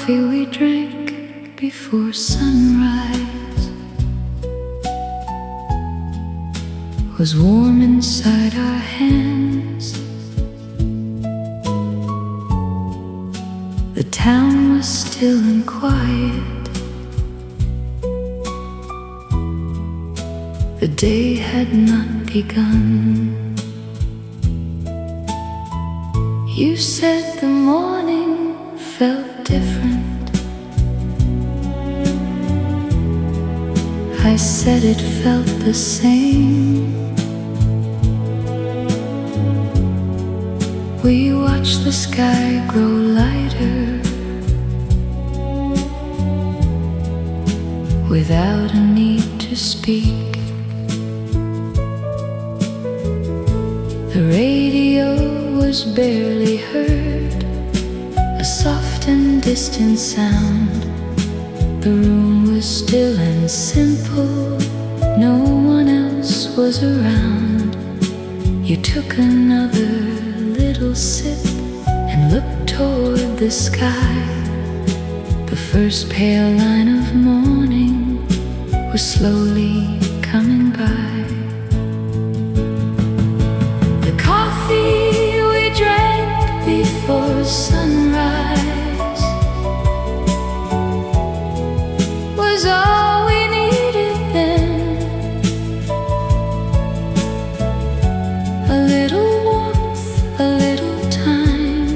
coffee we drank before sunrise was warm inside our hands. The town was still and quiet. The day had not begun. You said the morning felt different. I said it felt the same. We watched the sky grow lighter without a need to speak. The radio was barely heard, a soft and distant sound. The room was still and simple, no one else was around. You took another little sip and looked toward the sky. The first pale line of morning was slowly coming by. The coffee we drank before sunrise was all we needed then. A little warmth, a little time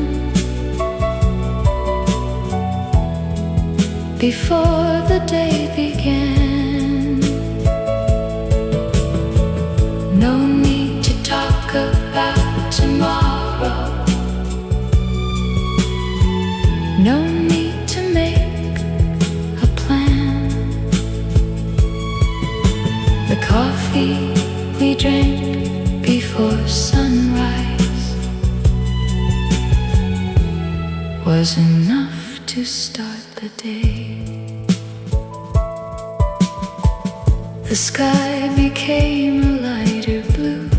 before the day began. No need to talk about tomorrow. No need to make a plan. The coffee we drank before sunrise was enough to start the day. The sky became a lighter blue.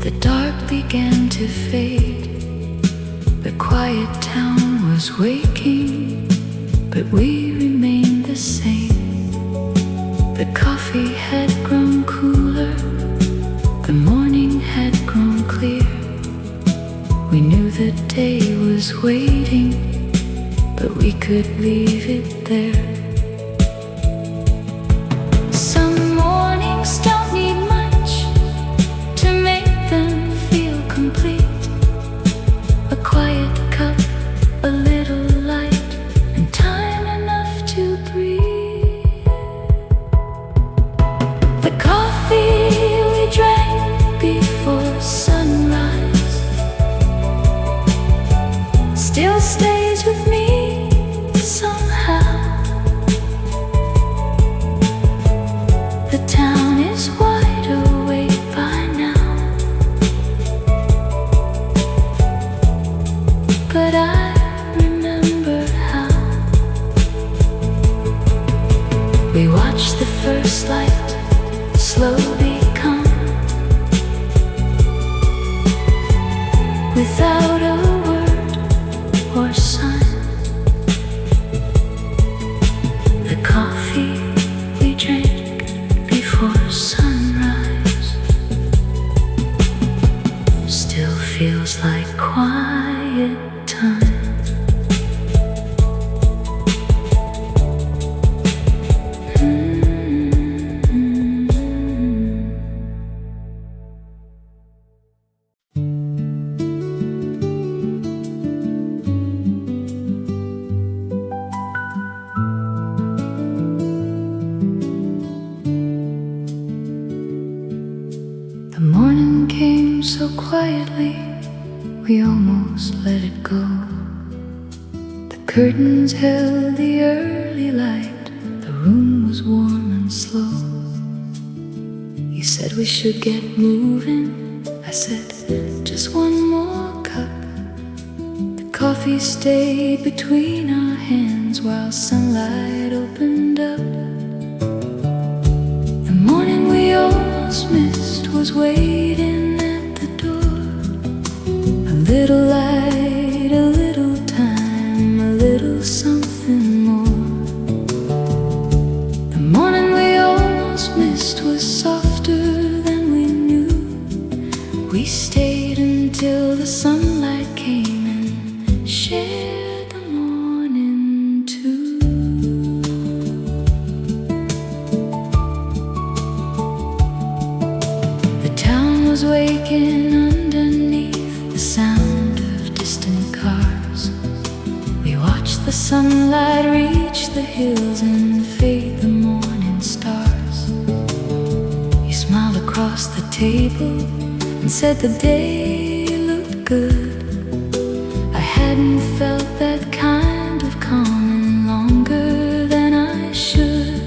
The dark began to fade. The quiet town was waking, but we remained the same. The coffee had grown cooler. The morning had grown clear. We knew the day was waiting, but we could leave it there. Some mornings don't need much to make them feel complete. A quiet cup, a little light, and time enough to breathe. The coffee we drank before sunrise still stays with me somehow. The town is wide awake by now, but I remember how we watched the first light slowly come without a word or sign. The coffee we drank before sunrise still feels like quiet time. The morning came so quietly, we almost let it go. The curtains held the early light. The room was warm and slow. You said we should get moving. I said, just one more cup. The coffee stayed between our hands while sunlight opened up. The morning we almost missed was waiting at the door. A little light, a little time, a little little something more. The morning we almost missed was softer than we knew. We stayed until the sunlight came and shared the morning too. The town was waking underneath the sound of distant cars. We watched the sunlight reach the hills and fade the morning stars. You smiled across the table and said the day looked good. I hadn't felt that kind of calm in longer than I should.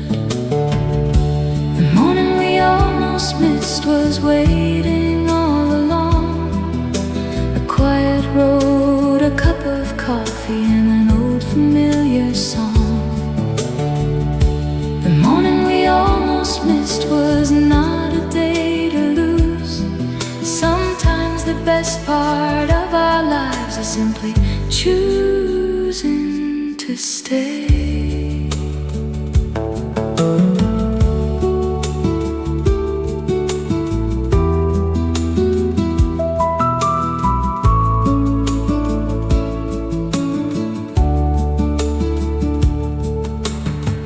The morning we almost missed was waiting all along. A quiet road, a cup of coffee, and an old familiar song. The morning we almost missed was not a day to lose. Sometimes the best part of our lives is simply choosing to stay.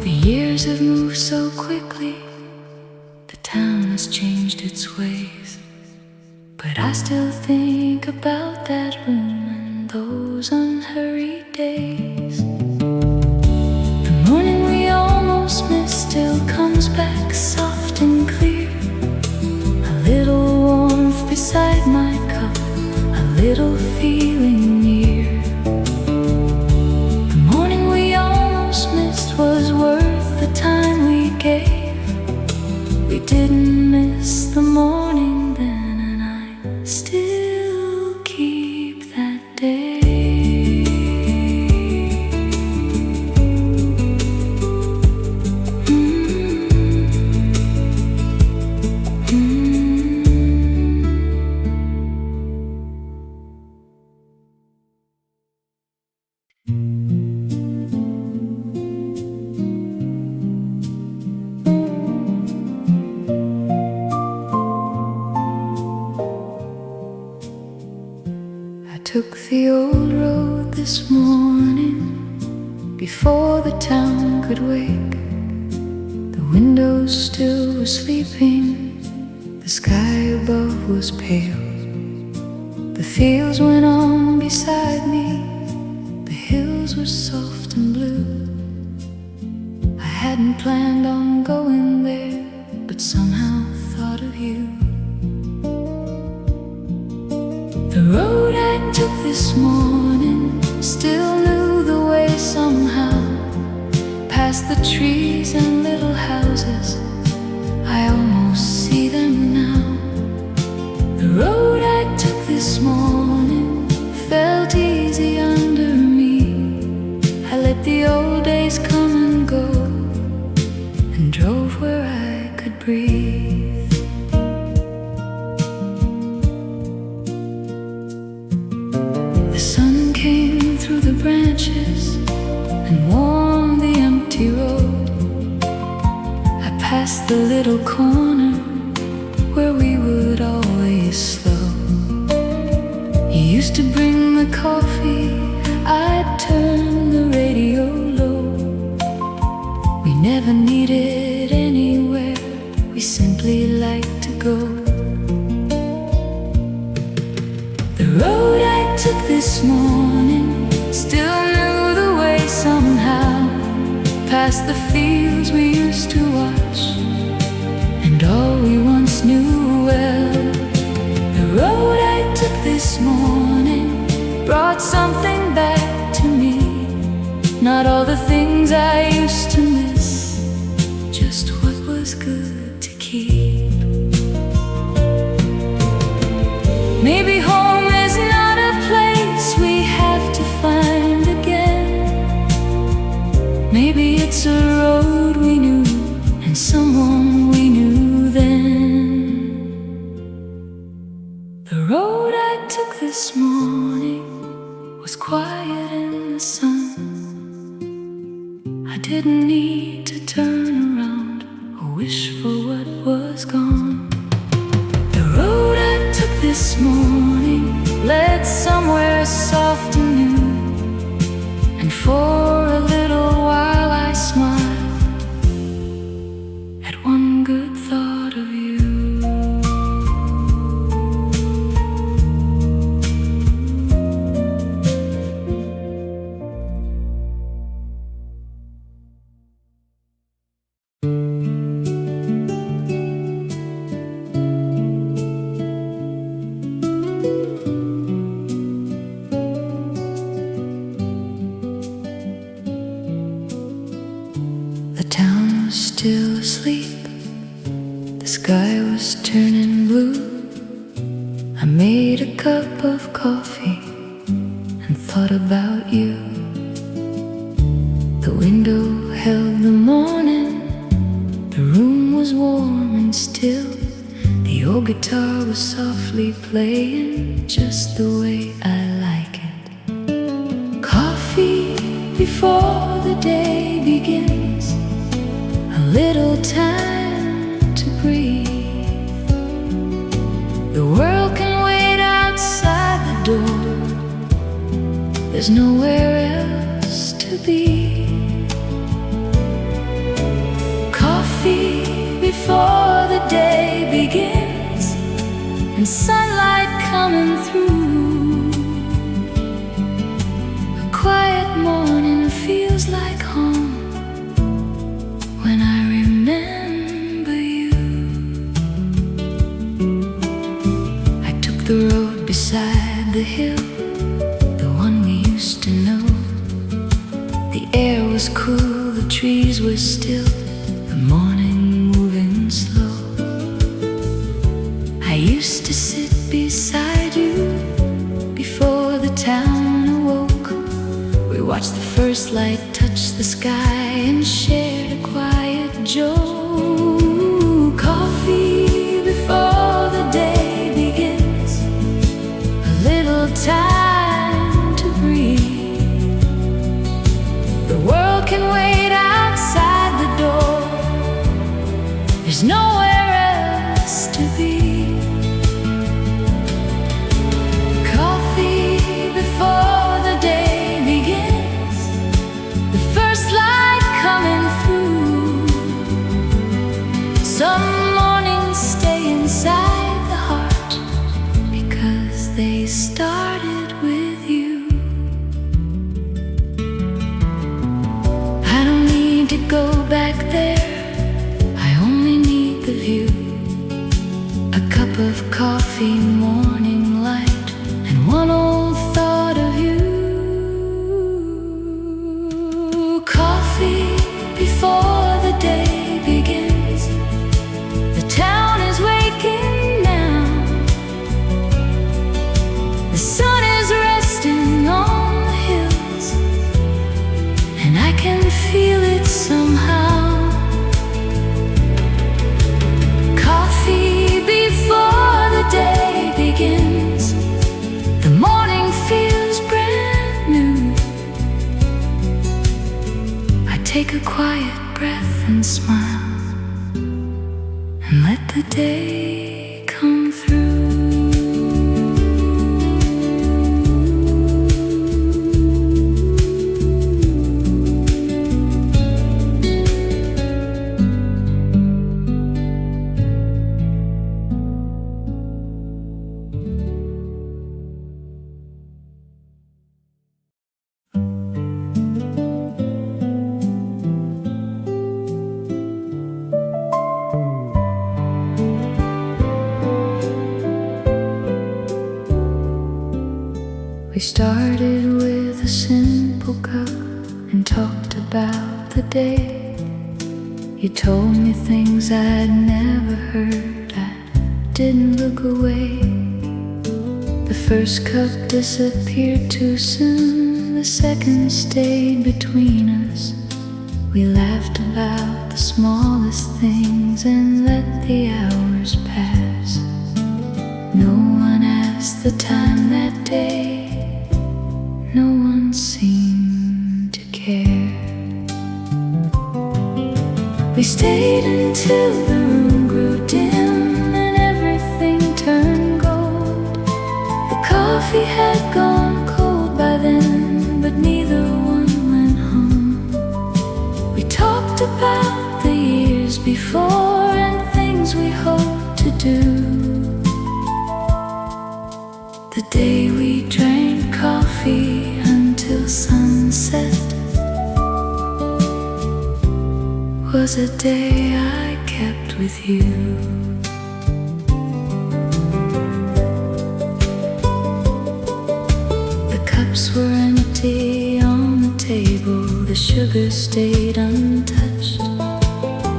The years have moved so quickly, the town has changed its ways. But I still think about that room and those unhurried days. The morning we almost missed still comes back soft and clear. A little warmth beside my cup, a little feeling near. The morning we almost missed was worth the time we gave. We didn't miss the morning then, and I still keep that day. I took the old road this morning before the town could wake. The windows still were sleeping, the sky above was pale. The fields went on beside me, the hills were soft and blue. I hadn't planned on going there, but somehow thought of you. The road I took this morning still knew the way somehow. Past the trees and little houses, I almost see them now. The road I took this morning felt easy under me. I let the old days come and go and drove where I could breathe. The sun came through the branches and warmed the empty road. I passed the little corner where we would always slow. You used to bring the coffee, I'd turn the radio low. We never needed anywhere, we simply liked to go. The road I took this morning still knew the way somehow. Past the fields we used to watch and all we once knew well. The road I took this morning brought something back to me. Not all the things I used to miss, just what was good to keep. Maybe home is not a place we have to find again. Maybe it's a road we knew and someone we knew then. The road I took this morning was quiet in the sun. didn't need to turn around or wish for what was gone. The road I took this morning led somewhere soft and new, and for a little while I smiled at one good thought of you. The town was still asleep, the sky was turning blue. I made a cup of coffee and thought about you. The window held the morning, the room was warm and still. The old guitar was softly playing just the way I like it. Coffee before the day begins, a little time to breathe. The world can wait outside the door, there's nowhere else to be. Coffee before the day begins, and sunlight coming through. A quiet morning feels like home when I remember you. I took the road beside the hill, the one we used to know. The air was cool, the trees were still, the morning moving slow. I used to sit beside you before the town awoke. We watched the first light touch the sky and shared a quiet joke. Coffee before the day begins, a little time to breathe. The world can wait outside the door, there's nowhere else to be. Coffee before the day begins, the first light coming through. Some mornings stay inside the heart because they started with you. I don't need to go back there, I only need the view. A cup of coffee, morning light, and one old thought of you. Coffee before the day begins, the town is waking now. The sun is resting on the hills, and I can feel it somehow. Coffee before the day begins, the morning feels brand new. I take a quiet breath and smile, and let the day come through. We started with a simple cup and talked about the day. You told me things I'd never heard, I didn't look away. The first cup disappeared too soon, the second stayed between us. We laughed about the smallest things and let the hours pass. No one asked the time that day, no one seemed to care. We stayed until the room grew dim and everything turned gold. The coffee had gone cold by then, but neither one went home. We talked about the years before and things we hoped to do. The day we drank coffee until sunset was a day I kept with you. The cups were empty on the table, the sugar stayed untouched.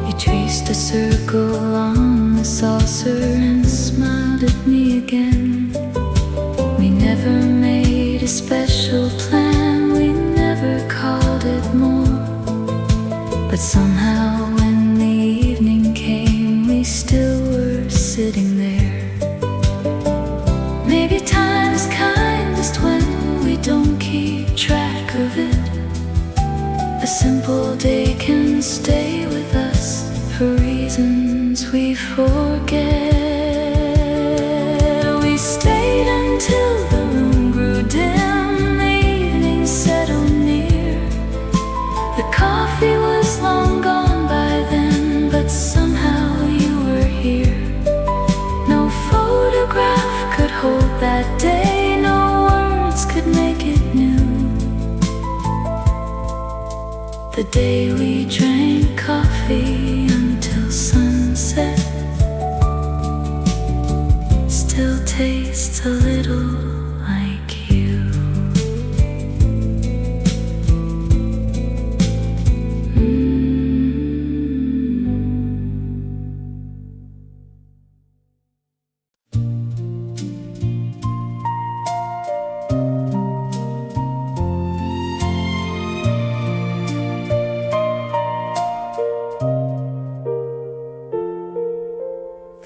You traced a circle on the saucer and smiled at me again. We never made a special plan, we never called it more. But somehow when the evening came, we still were sitting there. Maybe time's kindest when we don't keep track of it. A simple day can stay with us for reasons we forget. We stayed until the room grew dim, the evening settled near. The coffee was long gone by then, but somehow you were here. No photograph could hold that day, no words could make it new. The day we drank coffee until sunset still tastes a little like you.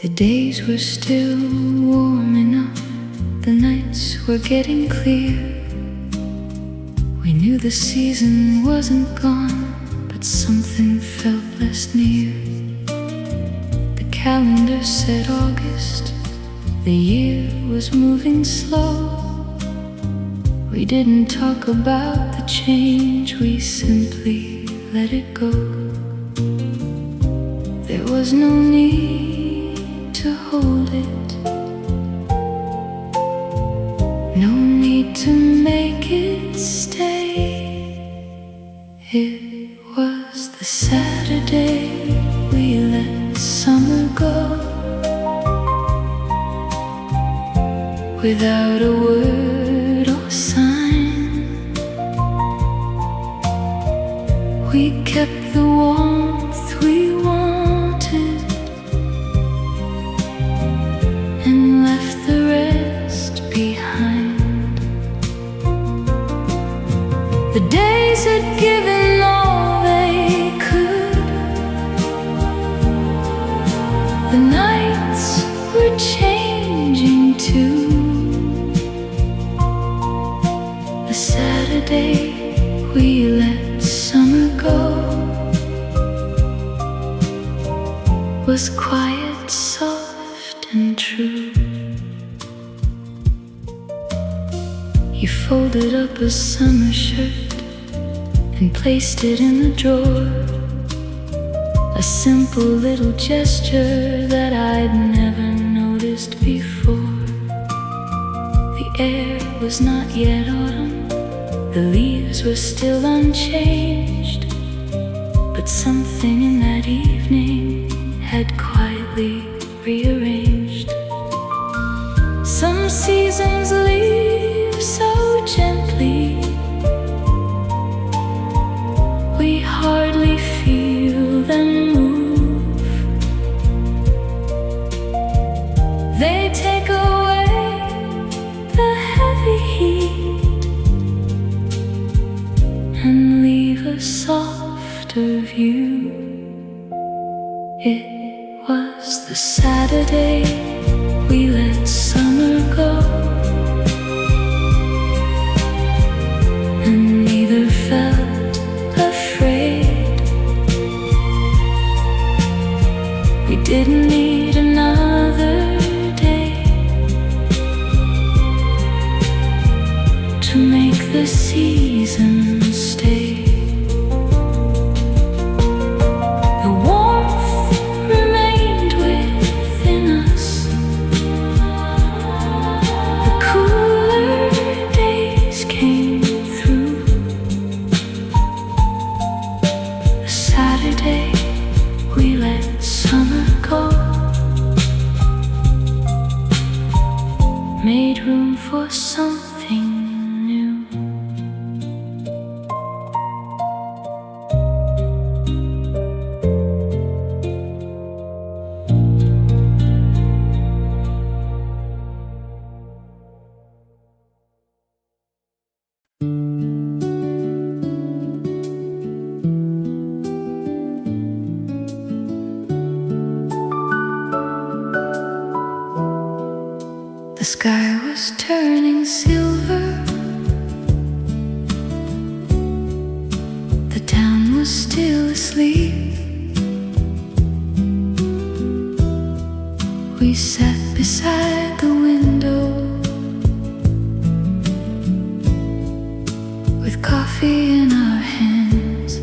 The days were still warm enough, the nights were getting clear. We knew the season wasn't gone, but something felt less near. The calendar said August, the year was moving slow. We didn't talk about the change, we simply let it go. There was no need to hold it, no need to make it stay. It was the Saturday we let summer go. Without a word or sign, we kept the warmth we wanted and left the rest behind. The days had given all they could, the nights were changing too. The Saturday we let summer go was quiet, soft and true. You folded up a summer shirt and placed it in the drawer, a simple little gesture that I'd never noticed before. The air was not yet autumn, the leaves were still unchanged, but something in that evening had quietly rearranged. Some seasons leave so gently, we hardly feel them move. They take away the heavy heat and leave a softer view. It was the Saturday we let summer go, and neither felt afraid. made room for something new. The sky was turning silver. The town was still asleep. We sat beside the window with coffee in our hands.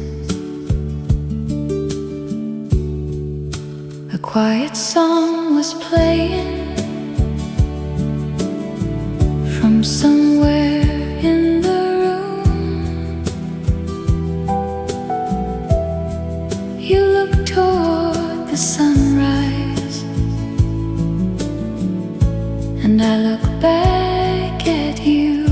A quiet song was playing from somewhere in the room. You look toward the sunrise, and I look back at you.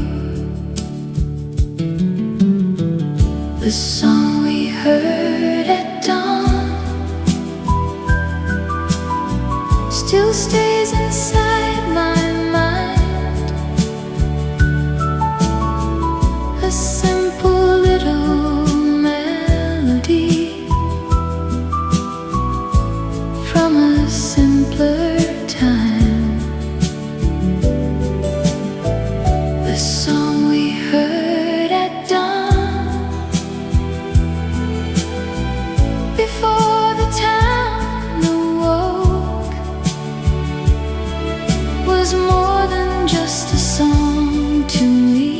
The song we heard at dawn still stays inside my mind. A simple little melody from a simpler time. The song we heard at dawn before the town awoke was more than just a song to me.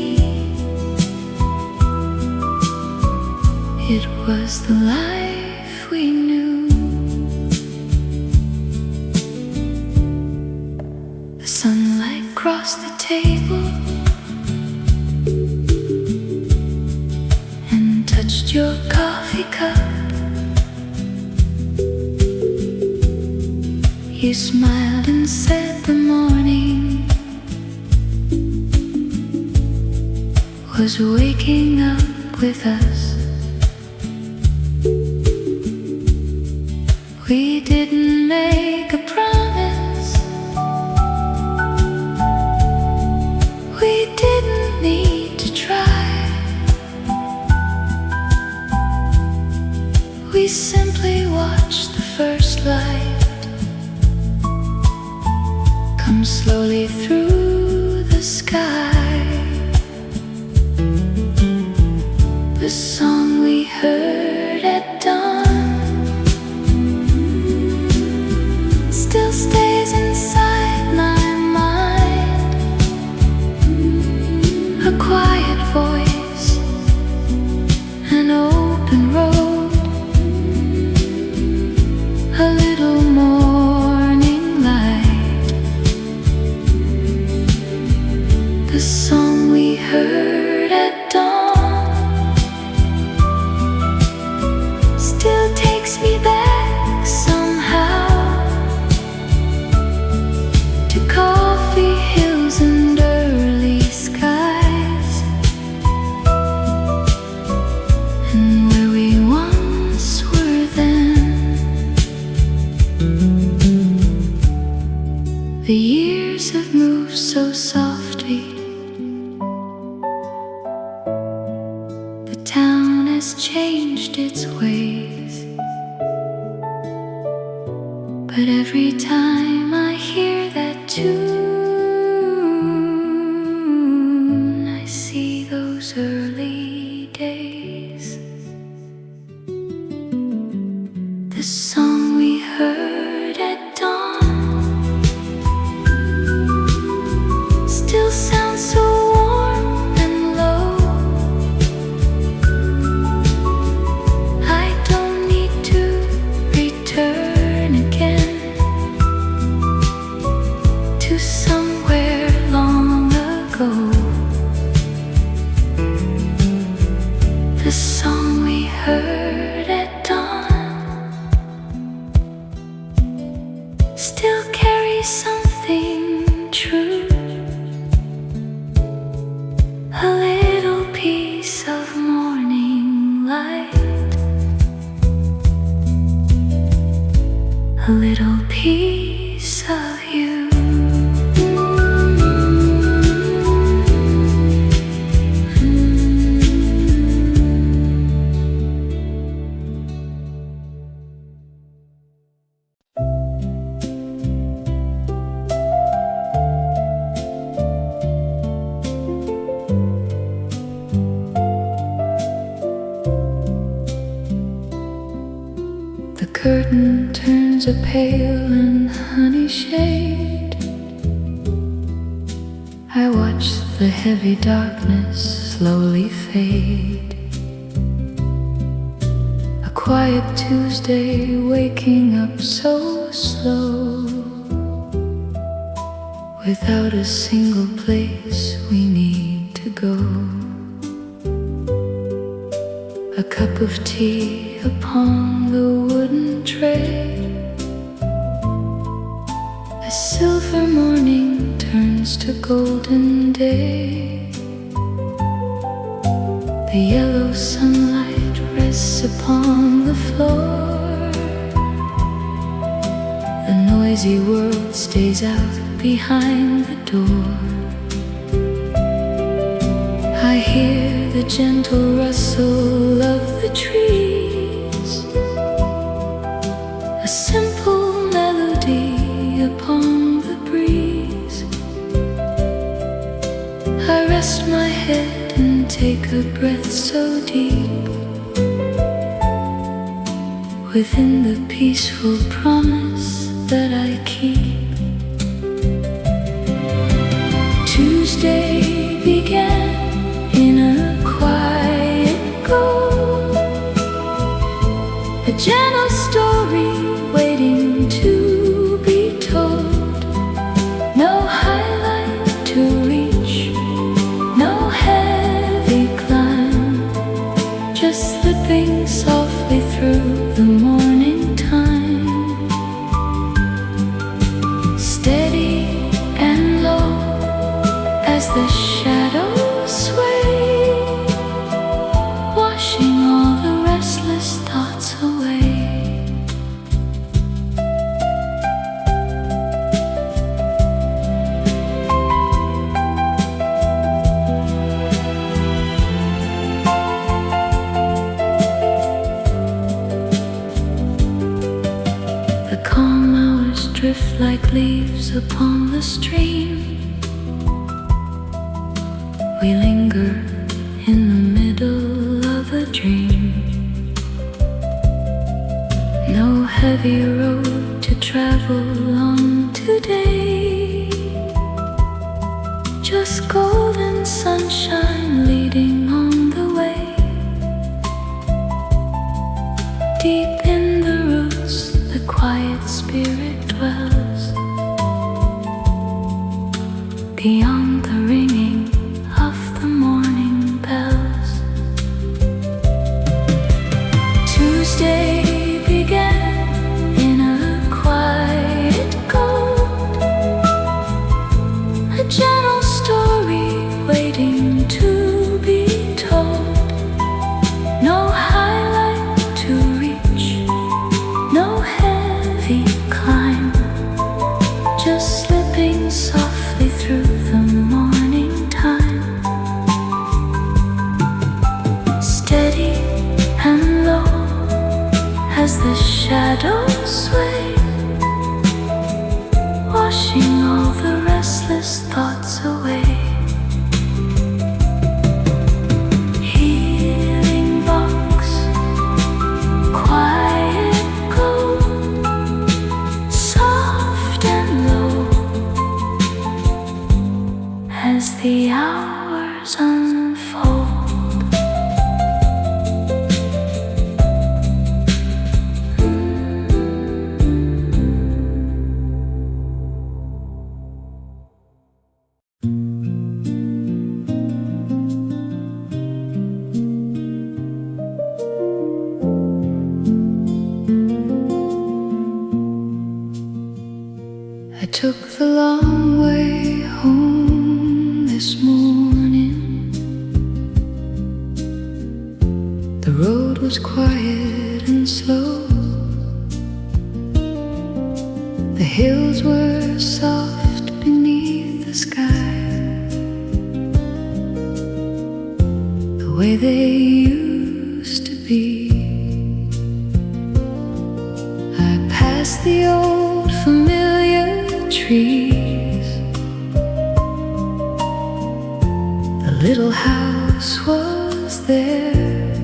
It was the life we knew. The sunlight crossed the table and touched your coffee cup. You smiled and said the morning was waking up with us. We didn't make a promise. We didn't need to try. We simply watched the first light come slowly through the sky. The song we heard at dawn still stays inside my mind. A quiet voice, an open road, a little morning light. The song we heard at dawn still takes me back somehow to coffee hills and early skies, and where we once were then. The years have moved so softly. The town has changed its ways, but every time I hear that tune, I see those early days. The song we heard at dawn still sounds so warm and low. I don't need to return again to somewhere long ago. The song we heard at dawn a little piece of you. The curtain turns a pale and honey shade. I watch the heavy darkness slowly fade. A quiet Tuesday, waking up so slow, without a single place we need to go. A cup of tea upon the wooden tray. A silver morning turns to golden day. The yellow sunlight rests upon the floor. The noisy world stays out behind the door. I hear the gentle rustle of the trees, a simple melody upon the breeze. I rest my head and take a breath so deep, within the peaceful promise that I keep. Tuesday began in a quiet gold, a gentle story waiting to be told. No highlight to reach, no heavy climb, just slipping softly through the morning time. Steady and low as the shadows sway, washing all the restless thoughts away. The calm hours drift like leaves upon the stream. We linger in the middle of a dream. No heavy road to travel on today, just golden sunshine leading on the way. Deep in the roots, the quiet spirit dwells. Beyond the ringing of the morning bells, Tuesday began in a quiet gold, a gentle story waiting to be told. No highlight to reach, no heavy climb, just slipping softly through the morning time. Steady and low as the shadows sway, washing all the restless thoughts away. Healing box, quiet gold, soft and low as the hours unfold. I took the long way home this morning. The road was quiet and slow. the old familiar trees. The little house was there.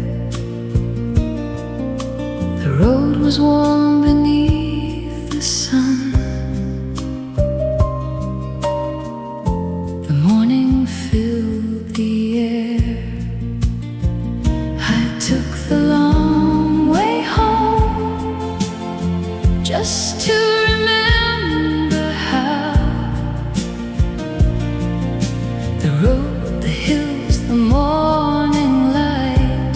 The road was warm beneath the sun. The morning filled the air. I took the long way home just to remember how the road, the hills, the morning light,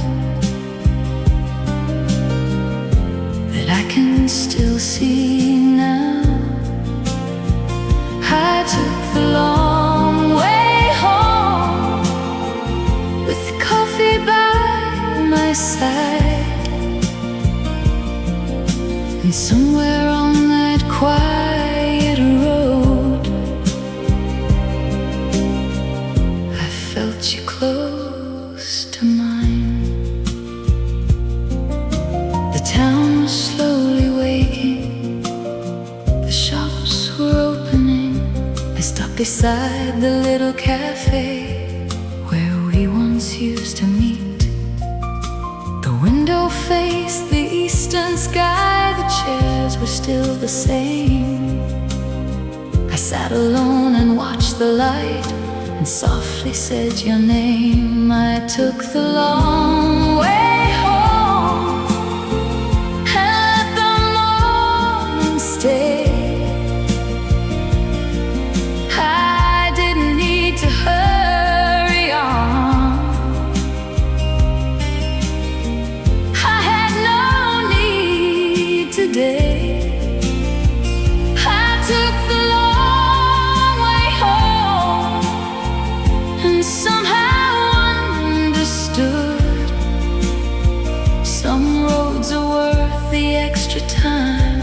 that I can still see now. I took the long way home with coffee by my side, and somewhere on that quiet road I felt you close to mine. The town was slowly waking, the shops were opening. I stopped beside the little cafe where we once used to meet. The window faced the eastern sky, the chairs were still the same. I sat alone and watched the light and softly said your name. I took the long way home and let the morning stay. I didn't need to hurry on. I had no need today. I took the long way home and somehow understood some roads are worth the extra time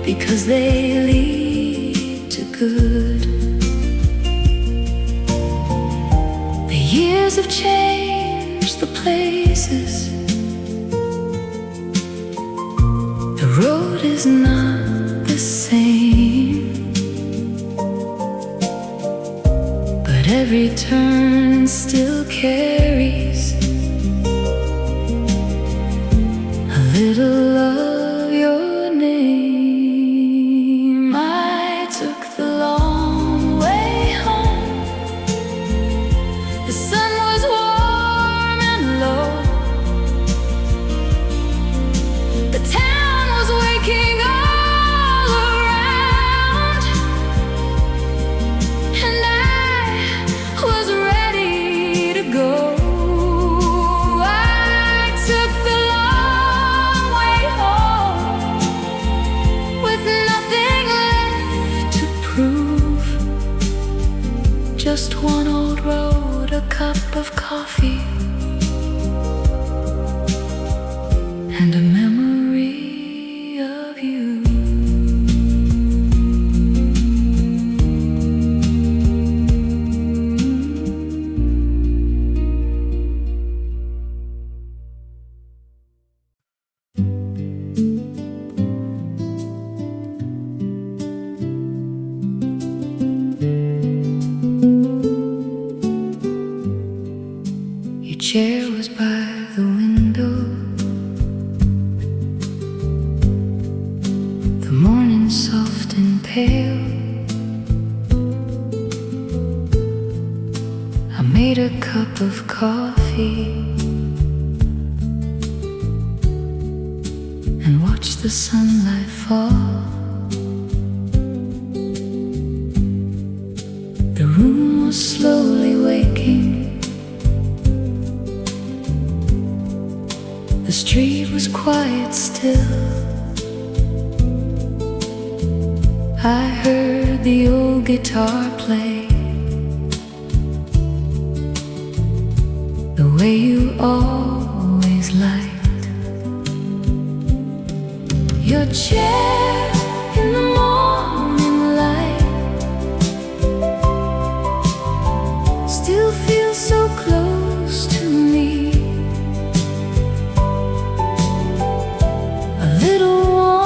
because they lead to good. The years have changed the places. The road is not the same, but every turn still carries a little of your name. I took the long way home. The sun was warm and low. The town was waking all around, and I was ready to go. I took the long way home with nothing left to prove. Just one old road, a cup of coffee, and a memory of you. Your chair was by the window. The morning soft and pale. I made a cup of coffee and watched the sunlight fall. The room was slowly waking. The street was quiet still. I heard the old guitar play, the way you always liked. Your chair in the morning light still feels so close to me. A little warm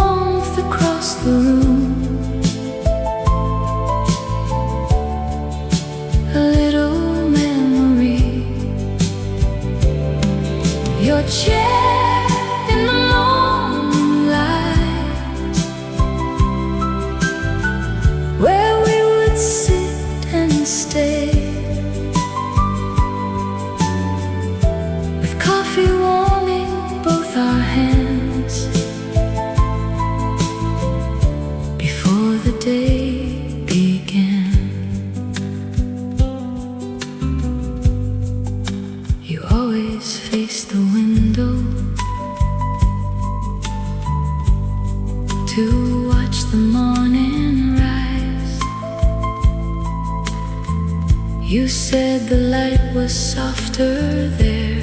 You said the light was softer there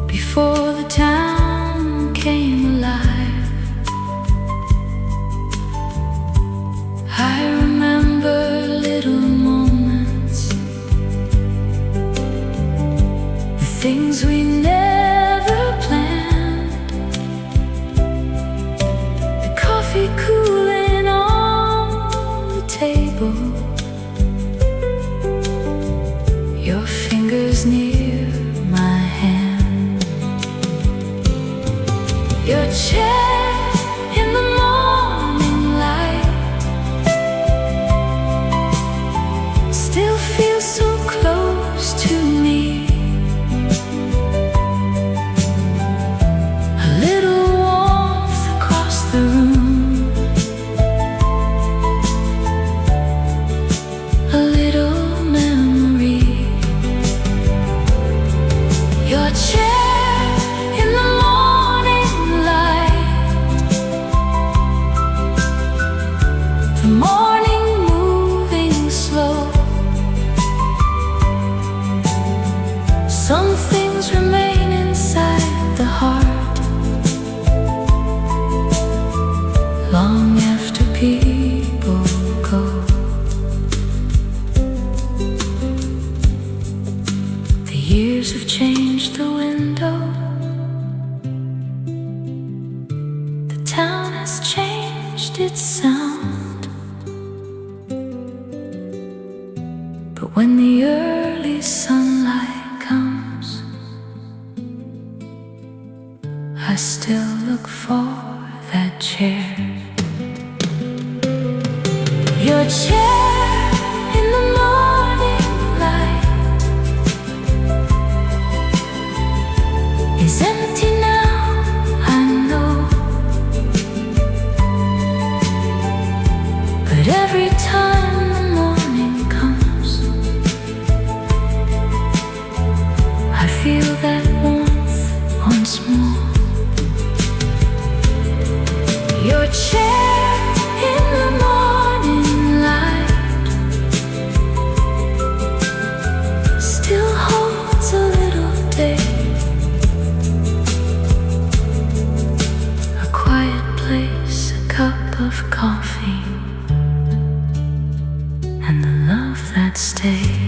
before the town came alive. I remember little moments, the things we never planned, the coffee cooling on the table, your fingers near my hand, your chair in the morning light still feels so close to me. A little warmth across the room, a little memory. Your chair in the morning light, the morning moving slow. Some things remain inside the heart long after people go. The years have changed the window, the town has changed its sound, but when the early sunlight comes, I still look for that chair. Your chair in the morning light is empty now, I know, but every time the morning comes, I feel that warmth once more. Your chair in the morning light still holds a little day, a quiet place, a cup of coffee, and the love that stayed.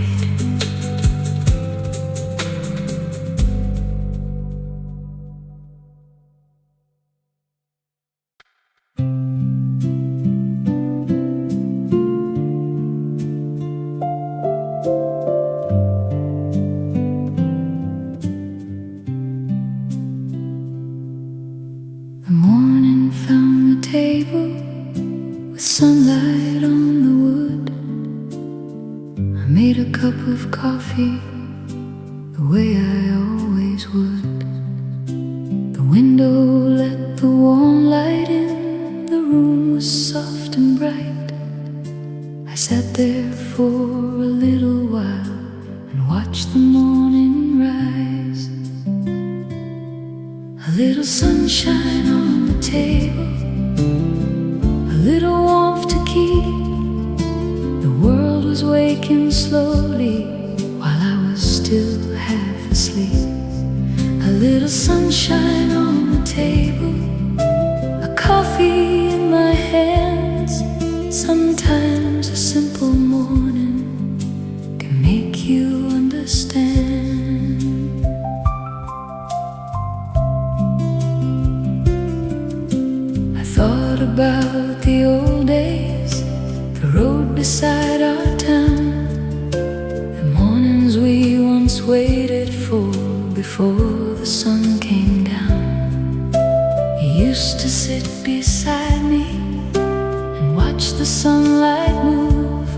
The morning found the table with sunlight on the wood. I made a cup of coffee the way I always would. The window let the warm light in, the room was soft and bright. I sat there for a little while and watched the morning rise. A little sunshine on the table, a little warmth to keep. The world was waking slowly while I was still half asleep. A little sunshine on the table, a coffee in my hands. Sometimes a simple morning can make you understand. Thought about the old days, the road beside our town, the mornings we once waited for before the sun came down. You used to sit beside me and watch the sunlight move.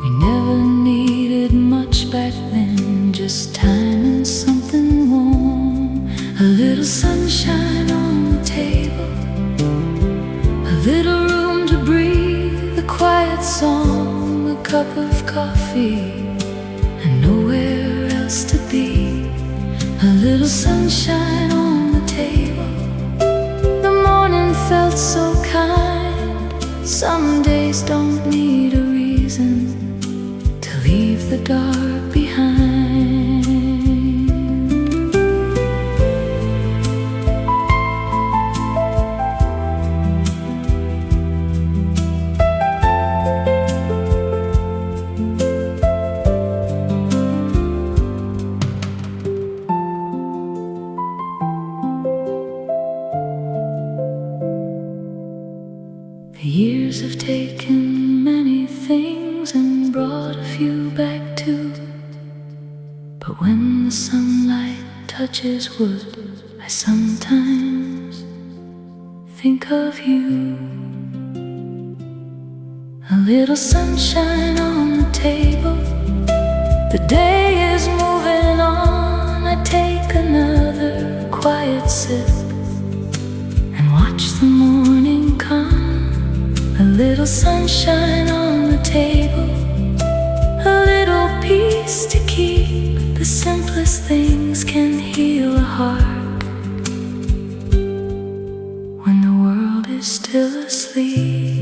We never needed much back then, just time and something warm. A little sunshine on the table, a little room to breathe, a quiet song, a cup of coffee, and nowhere else to be. A little sunshine on the table, the morning felt so kind. Some days don't need a reason. reason to leave the dark behind. The years have taken many things and brought a few back too. But when the sunlight touches wood, I sometimes think of you. A little sunshine on the table, the day is moving on. I take another quiet sip and watch the morning come. A little sunshine on the table, a little peace to keep. The simplest things can heal a heart when the world is still asleep.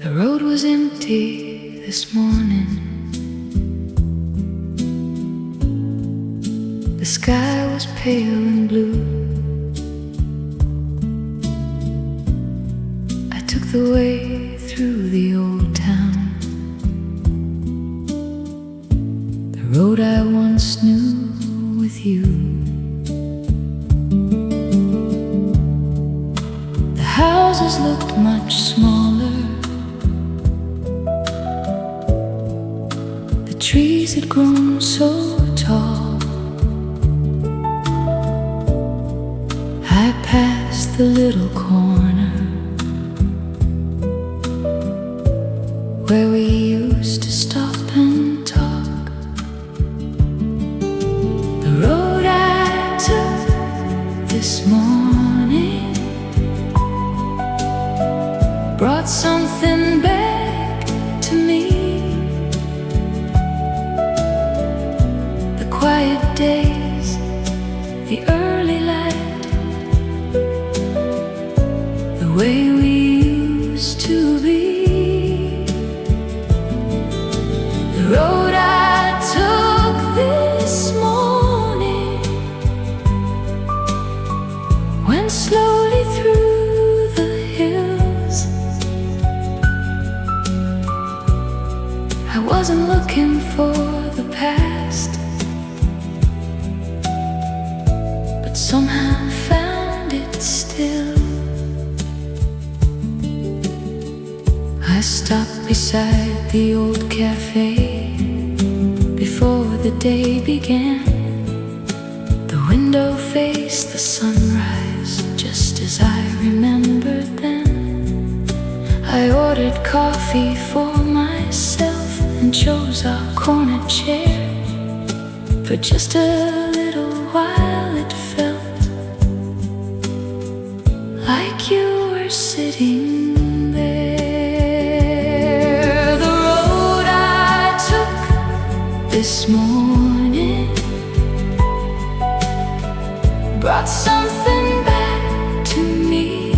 The road was empty this morning. The sky was pale and blue. I took the way through the old town, the road I once knew with you. The houses looked much smaller. Trees had grown so tall. I passed the little corner where we used to stop and talk. The road I took this morning brought something back to me. Quiet days, the early light, the way we used to be. The road I took this morning went slowly through the hills. I wasn't looking for the past, somehow found it still. I stopped beside the old café before the day began. The window faced the sunrise, just as I remembered then. I ordered coffee for myself and chose our corner chair. For just a little while it felt like you were sitting there. The road I took this morning brought something back to me.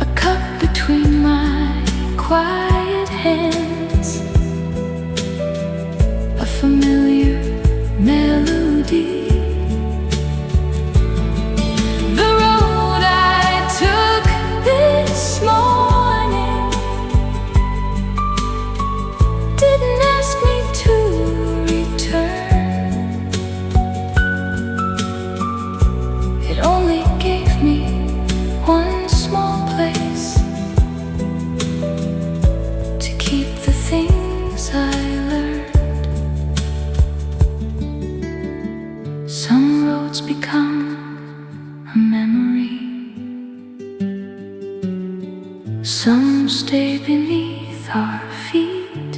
A cup between my quiet hands, a familiar melody. The road I took this morning didn't ask me to return. It only gave me one small place to keep the things I learned. Some roads become a memory, some stay beneath our feet.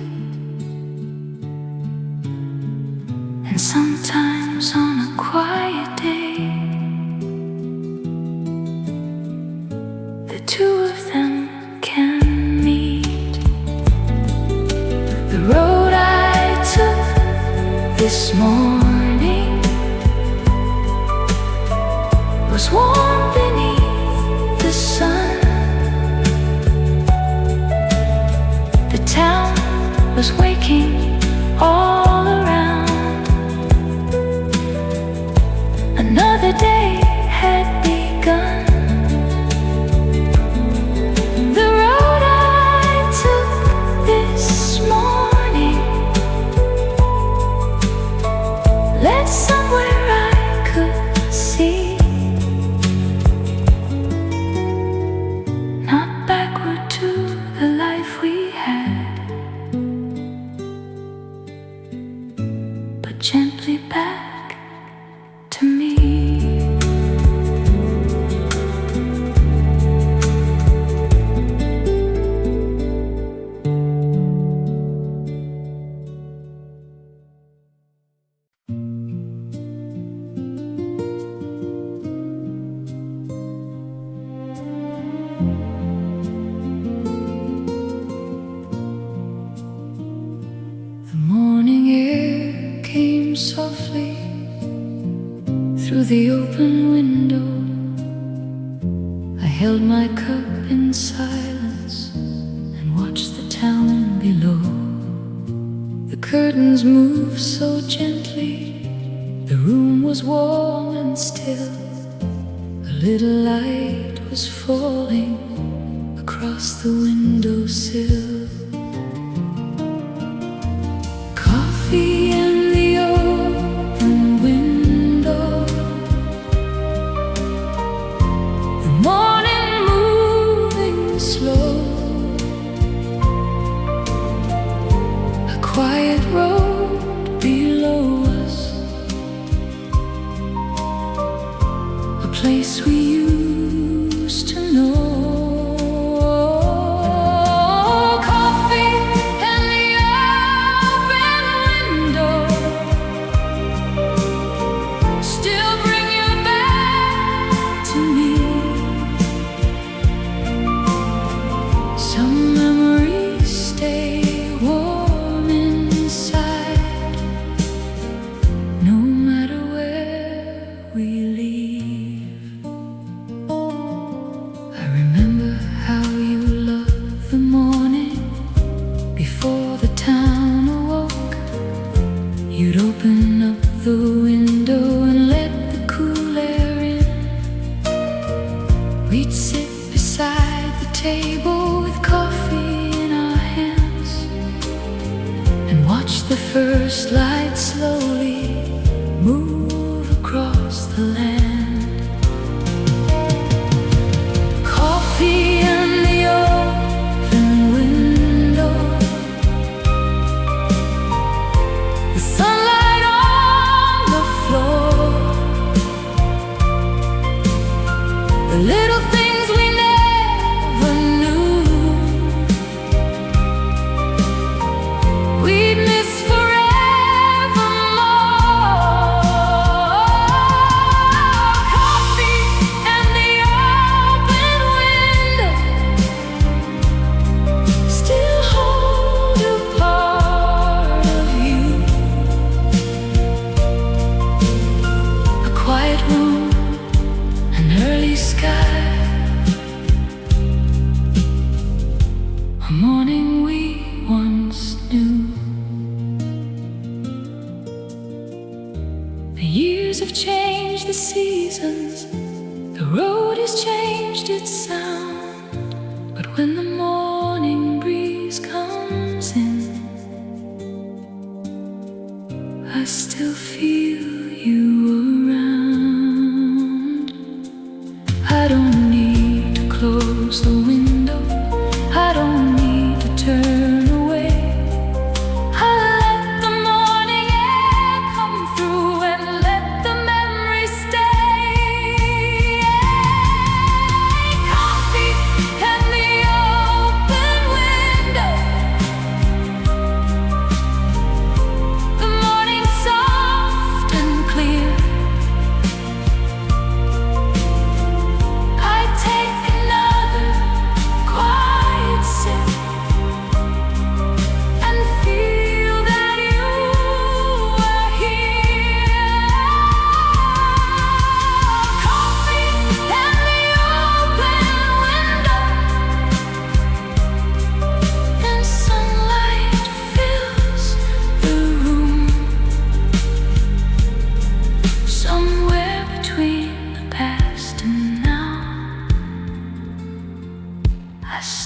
was warm beneath the sun. The town was waking all around. Another day had begun. The road I took this morning led somewhere I could see. Not backward to the life we had, but gently back to me. The morning air came softly through the open window. I held my cup in silence and watched the town below. The curtains moved so gently, the room was warm and still. A little light was falling across the windowsill. Coffee in the open window, the morning moving slow. A quiet road below us, a place we used to know. Coffee in the open window, still bring you back to me. Some memories stay warm inside, no matter where we leave. I remember how you loved the morning before the town awoke. You'd open up the window and let the cool air in. We'd sit beside the table with coffee in our hands and watch the first light slowly move across the land. Coffee in the open window, the sunlight on the floor, the little things we never knew we'd miss forevermore. Coffee and the open window still hold a part of you. A quiet room, an early sky, a morning we once knew. The years have changed the seasons, the road has changed its sound, but when the morning breeze comes in, I still feel you around. I don't need to close the window, I don't need to turn away. I let the morning air come through and let the memories stay. Coffee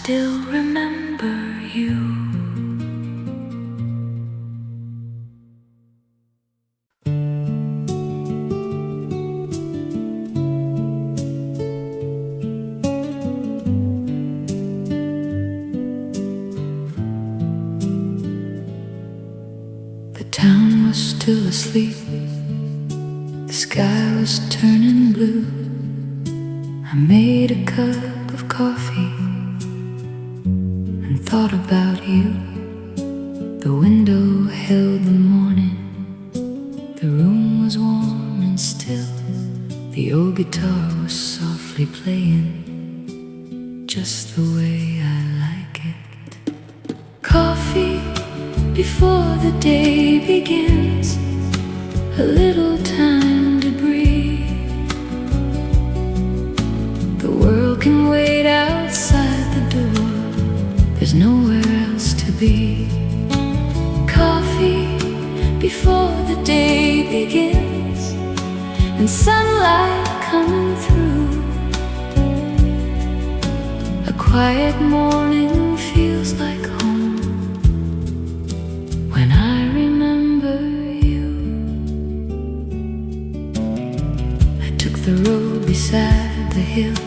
still remember you. The town was still asleep. The sky was turning blue. I made a cup of coffee and thought about you. The window held the morning. The room was warm and still. The old guitar was softly playing, just the way I like it. Coffee before the day begins, a little time to breathe. The world can wait outside the door, there's nowhere else to be. Coffee before the day begins, and sunlight coming through. A quiet morning feels like home when I remember you. I took the road beside the hill,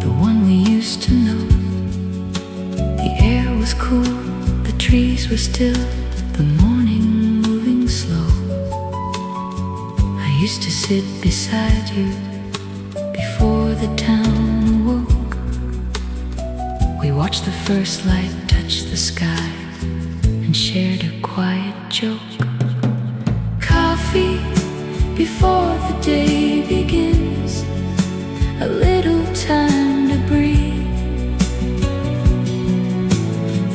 the one we used to know. The air was cool, the trees were still, the morning moving slow. I used to sit beside you before the town awoke. We watched the first light touch the sky and shared a quiet joke. Coffee before the day begins, a little time to breathe.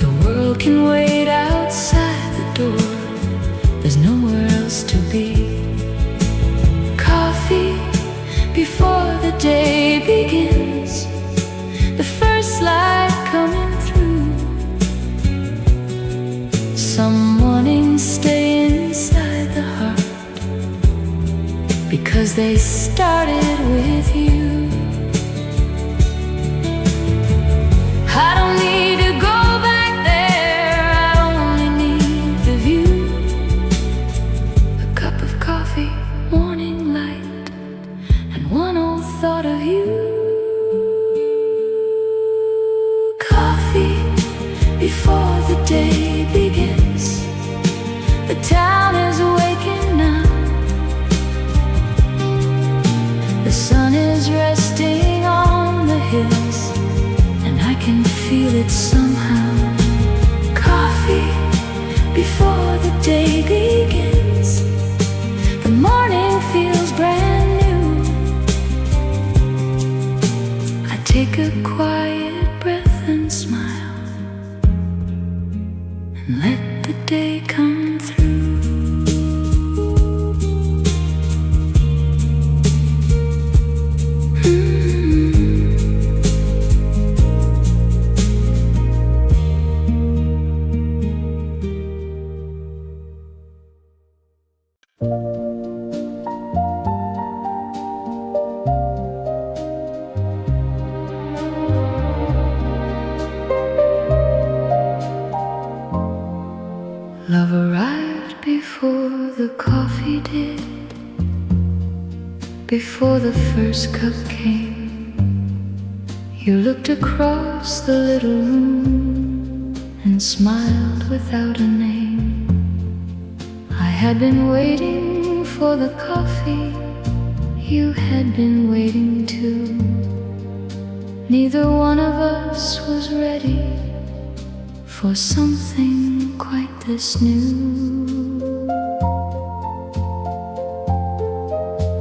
The world can wait outside the door, there's nowhere else to be. Coffee before the day begins, the first light coming through. Some mornings stay inside the heart because they started with you. I don't need to go back there, I only need the view. A cup of coffee, morning light, and one old thought of you. Coffee before the day begins, the town is waking now. The sun is resting on the hills, and I can feel it somehow. Coffee before the day begins, the morning feels brand new. I take a quiet breath and smile, and let the day come through. Love arrived before the coffee did, before the first cup came. You looked across the little room and smiled without a name. I had been waiting for the coffee, you had been waiting too. Neither one of us was ready for something quite this new.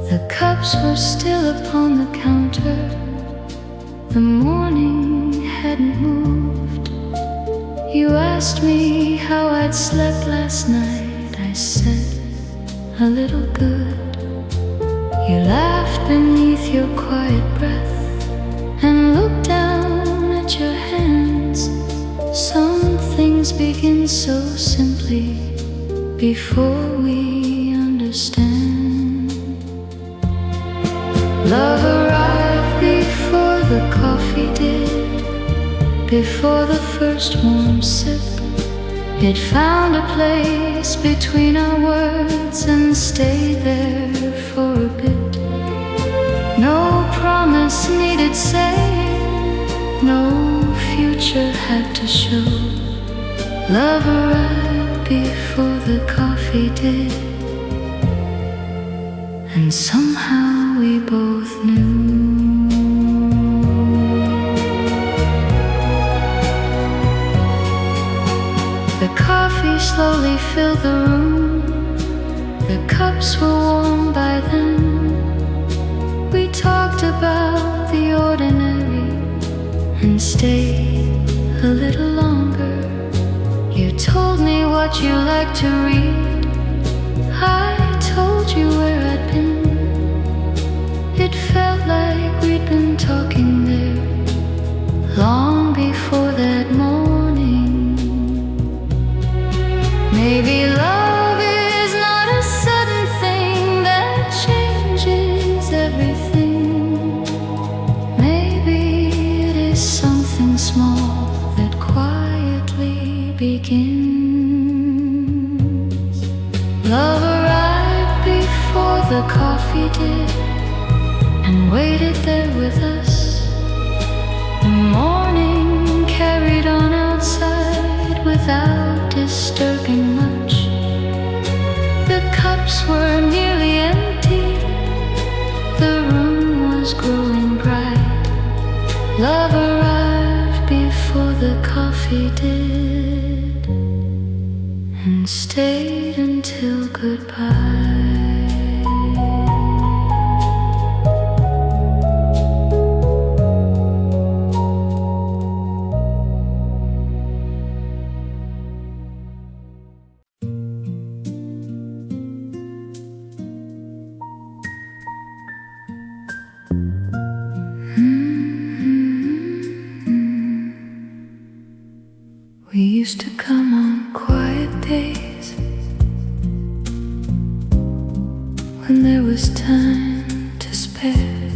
The cups were still upon the counter, the morning hadn't moved. You asked me how I'd slept last night. I said, a little good. You laughed beneath your quiet breath and looked down at your hands. Some things begin so simply before we understand. Love arrived before the coffee did, before the first warm sip. It found a place between our words and stayed there for a bit. No promise needed saying, no future had to show. Love arrived before the coffee did, and somehow we both knew. The coffee slowly filled the room. The cups were warm by then. We talked about the ordinary and stayed a little longer. You told me what you like to read. I told you where I'd been. It felt like we'd been talking there long before that morning. Maybe love is not a sudden thing that changes everything. Maybe it is something small that quietly begins. Love arrived before the coffee did and waited there with us. The morning carried on outside without disturbing much. The cups were nearly empty. The room was growing bright. Love arrived before the coffee did and stayed until goodbye. We used to come on quiet days when there was time to spare.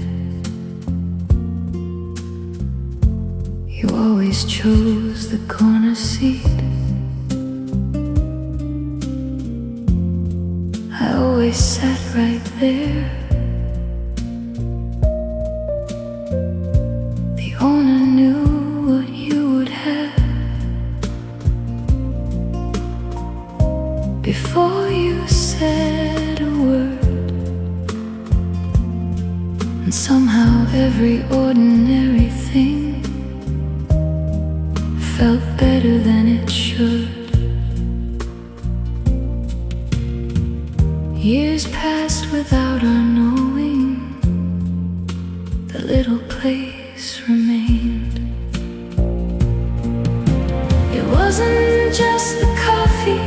You always chose the corner seat. I always sat right there. The owner knew what you would have before you said a word. And somehow every ordinary thing felt better than it should. Years passed without our knowing. The little place remained. It wasn't just the coffee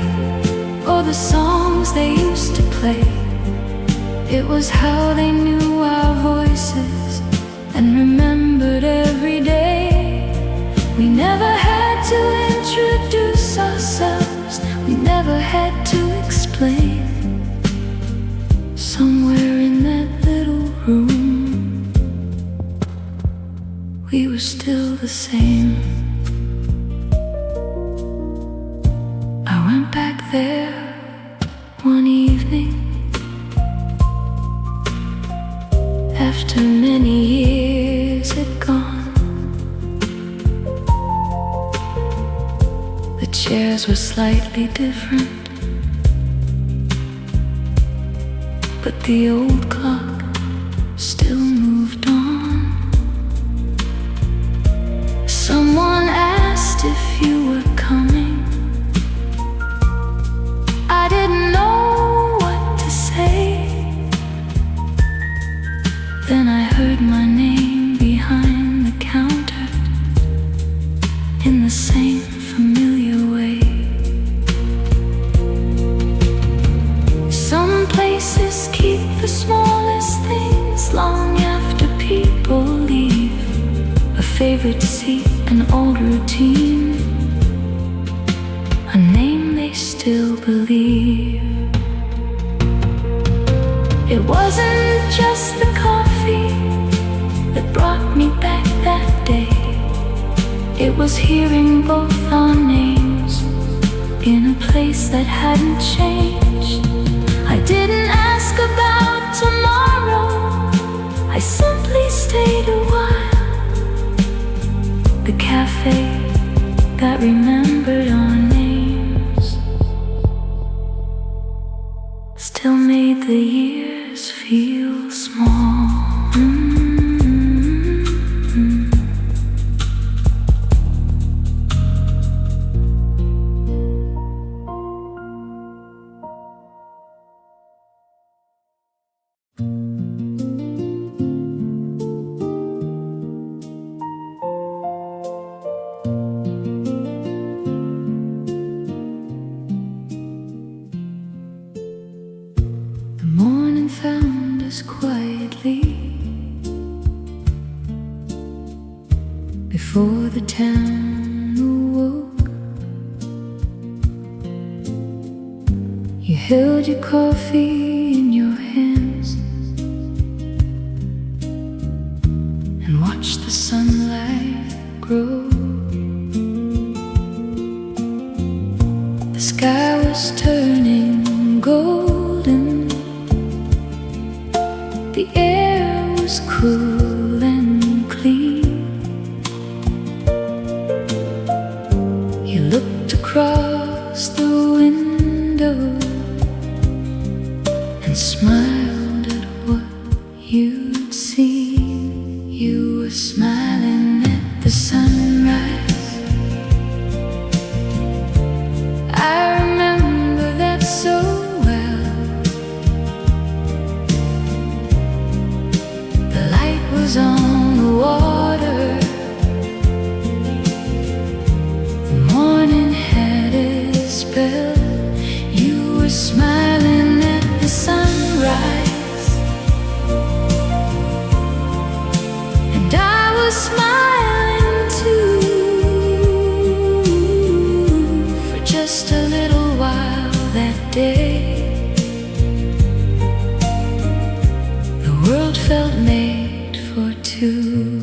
or the songs they used to play. It was how they knew our voices and remembered every day. We never had to introduce ourselves. We never had to explain. Somewhere in that little room, we were still the same. I went back there one evening after many years had gone. The chairs were slightly different, but the old clock still moved on. Someone asked if you were coming. I didn't know what to say. Then I heard my name behind the counter in the same familiar way. Some places keep the smallest things long after people leave. A favorite seat, an old routine, a name they still believe. It wasn't just the coffee that brought me back that day. It was hearing both our names in a place that hadn't changed. I didn't ask about tomorrow, I simply stayed a while. The cafe that remembered our names still made the years feel small. Found us quietly before the town awoke. You held your coffee in your hands and watched the sunlight grow. The sky was turning golden, the air was cool and clean. You looked across the window and smiled at what you'd seen. You were smiling at the sunrise. I remember that so on the water. The morning had its spell. You were smiling at the sunrise, and I was smiling too, for just a little while that day. The world felt made for two.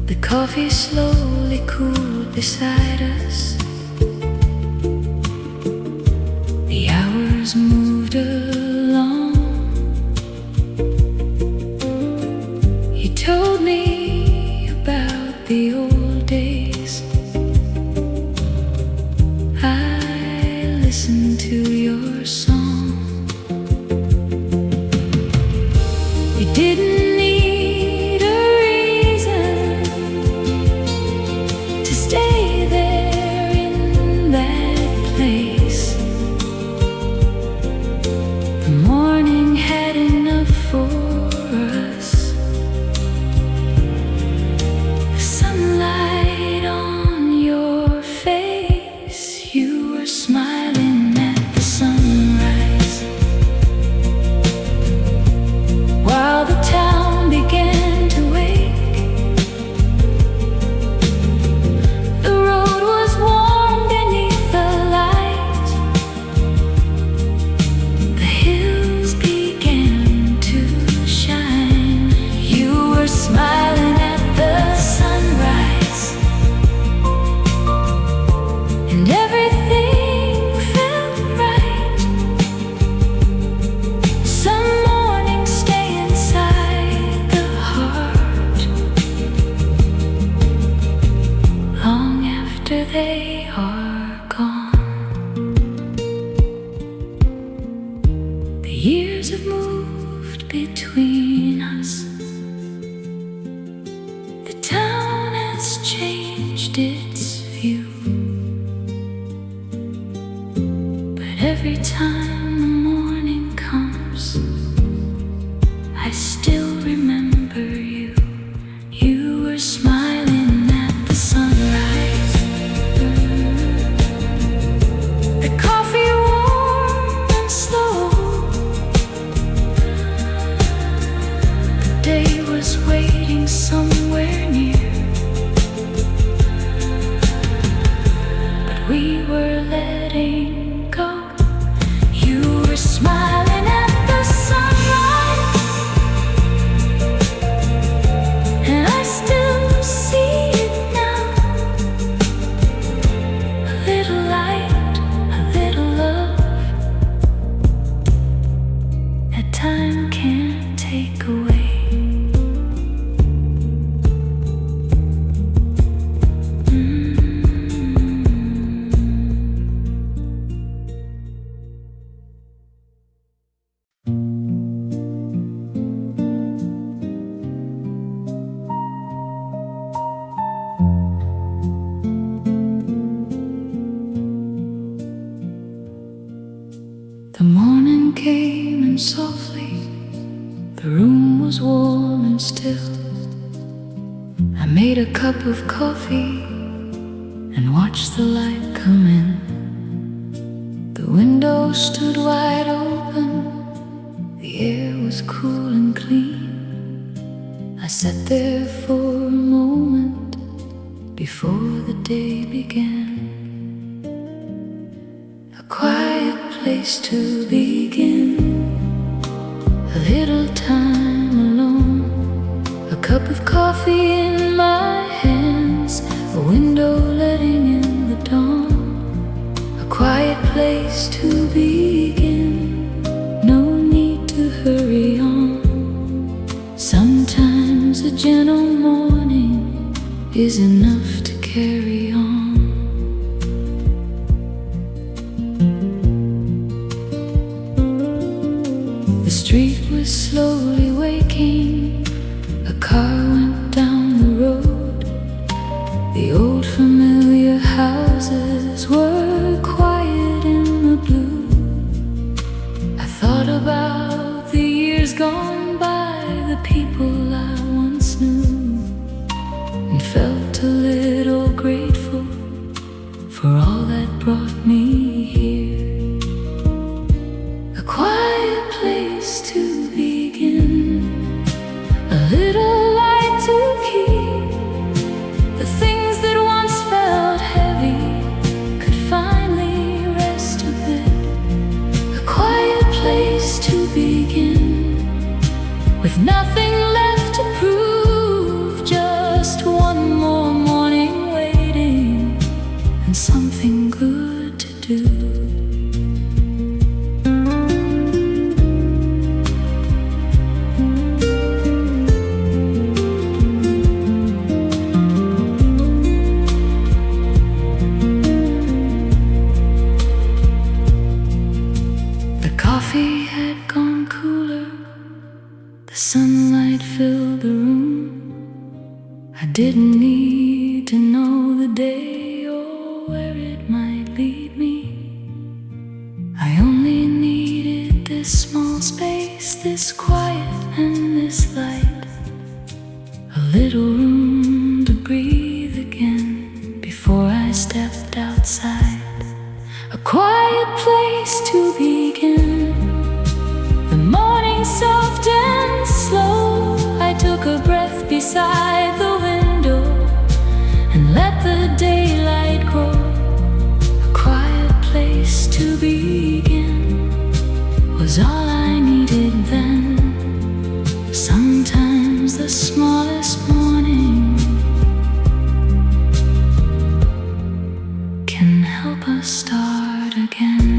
The coffee slowly cooled beside us. The hours moved along. You told me about the old days. I listened to your song. Didn't need a reason to stay there in that place. The morning had enough for us. The sunlight on your face. You were smiling at the sunrise, while the town began to wake. The road was warm beneath the light. The hills began to shine. You were smiling at the sunrise, and everything felt right. Some mornings stay inside the heart long after they are gone. The years have moved between us. The town has changed its view, but every time the morning comes, I still remember you. You were smiling at the sunrise. The coffee warm and slow. The day was waiting somewhere near, but we were letting go. You were smiling at the sunrise, and I still time can't take away. The morning came and softly the room was warm and still. I made a cup of coffee and watched the light come in. The window stood wide open, the air was cool and clean. I sat there for a moment before the day began. A quiet place to begin, a little time alone, a cup of coffee in my hands, a window letting in the dawn. A quiet place to begin, no need to hurry on. Sometimes a gentle morning is enough to carry on. The street was slowly waking, a car went down the road. The old familiar houses were quiet in the blue. I thought about the years gone by, the people I once knew, and felt a little grateful for all that brought me here. A quiet place to begin, a little light to keep. The things that once felt heavy could finally rest a bit. A quiet place to begin, with nothing left to prove. Just one more morning waiting, and something good to do. Coffee had gone cooler, the sunlight filled the room. I didn't need to know the day or where it might lead me. I only needed this small space, this quiet and this light, a little room to breathe again before I stepped outside. A quiet place to begin, the morning soft and slow. I took a breath beside the window and let the daylight grow. A quiet place to begin was all I needed then. Sometimes the smallest morning can help us start again.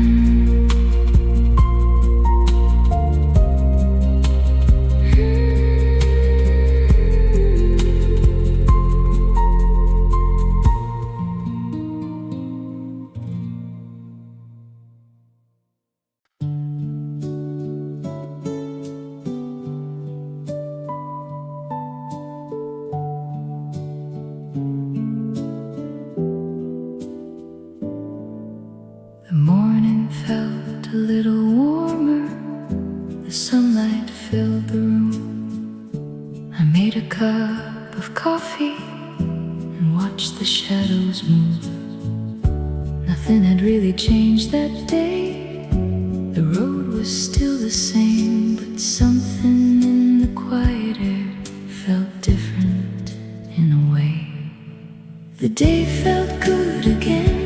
The morning felt a little warmer, the sunlight filled the room. I made a cup of coffee and watched the shadows move. Nothing had really changed that day. The road was still the same, but something in the quiet air felt different in a way. The day felt good again,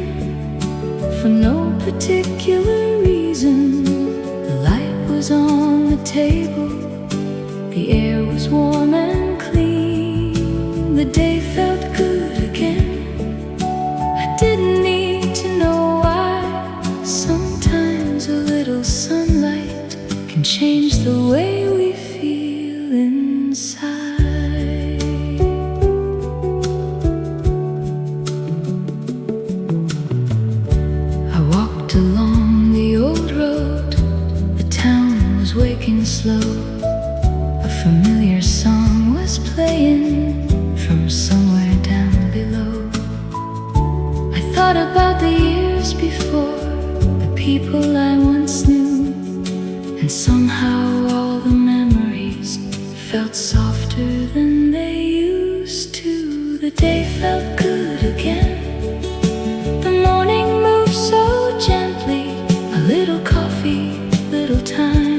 for no particular reason. The light was on the table, the air was warm and clean. The day felt good again, I didn't need to know why. Sometimes a little sunlight can change the way working slow. A familiar song was playing from somewhere down below. I thought about the years before, the people I once knew, and somehow all the memories felt softer than they used to. The day felt good again. The morning moved so gently. A little coffee, little time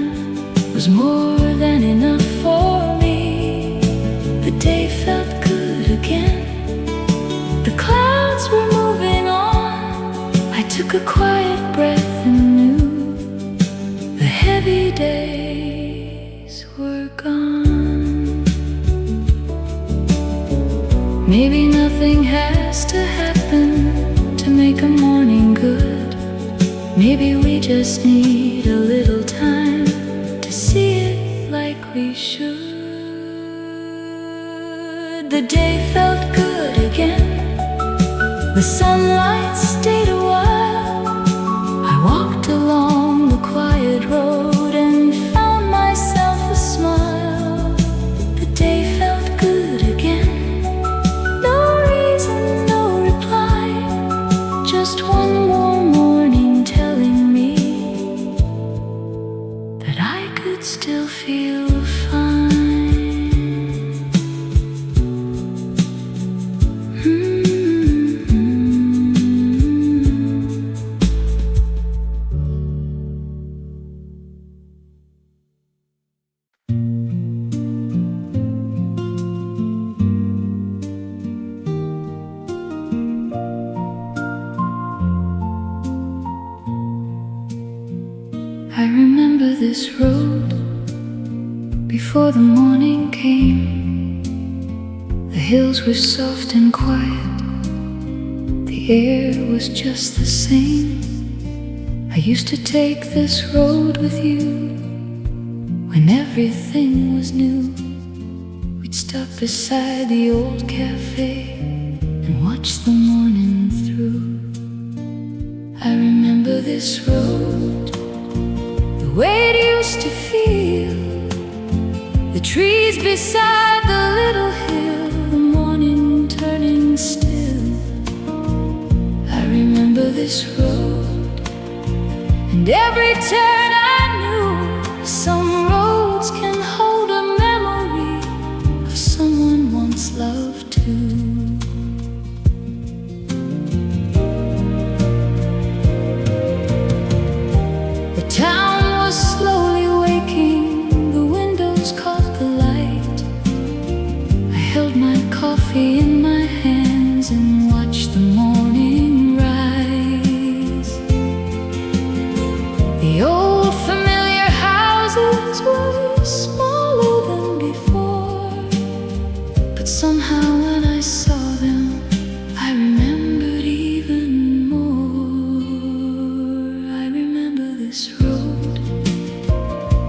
was more than enough for me. The day felt good again. The clouds were moving on. I took a quiet breath and knew the heavy days were gone. Maybe nothing has to happen to make a morning good. Maybe we just need a little time to see it like we should. The day felt good again. The sunlight stayed a while. I walked along the quiet road and found myself a smile. The day felt good again. No reason, no reply, just one more morning telling me that I could still feel fine. I remember this road before the morning came. The hills were soft and quiet. The air was just the same. I used to take this road with you when everything was new. We'd stop beside the old café and watch the morning through. I remember this road, the way it used to feel. The trees beside the little hill, the morning turning still. I remember this road, and every turn I knew. Some roads can hold a memory of someone once loved too. The town was slowly waking, the windows caught the light. I held my coffee in my hands and watched the morning rise. The old familiar houses were smaller than before, but somehow when I saw them, I remembered even more. I remember this road,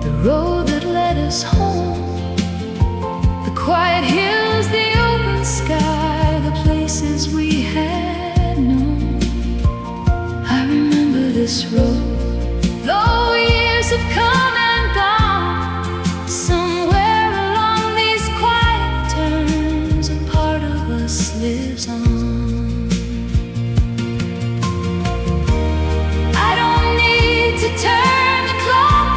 the road that led us home. The quiet hills, the open sky, the places we had known. I remember this road, though years have come and gone. Somewhere along these quiet turns, a part of us lives on. I don't need to turn the clock.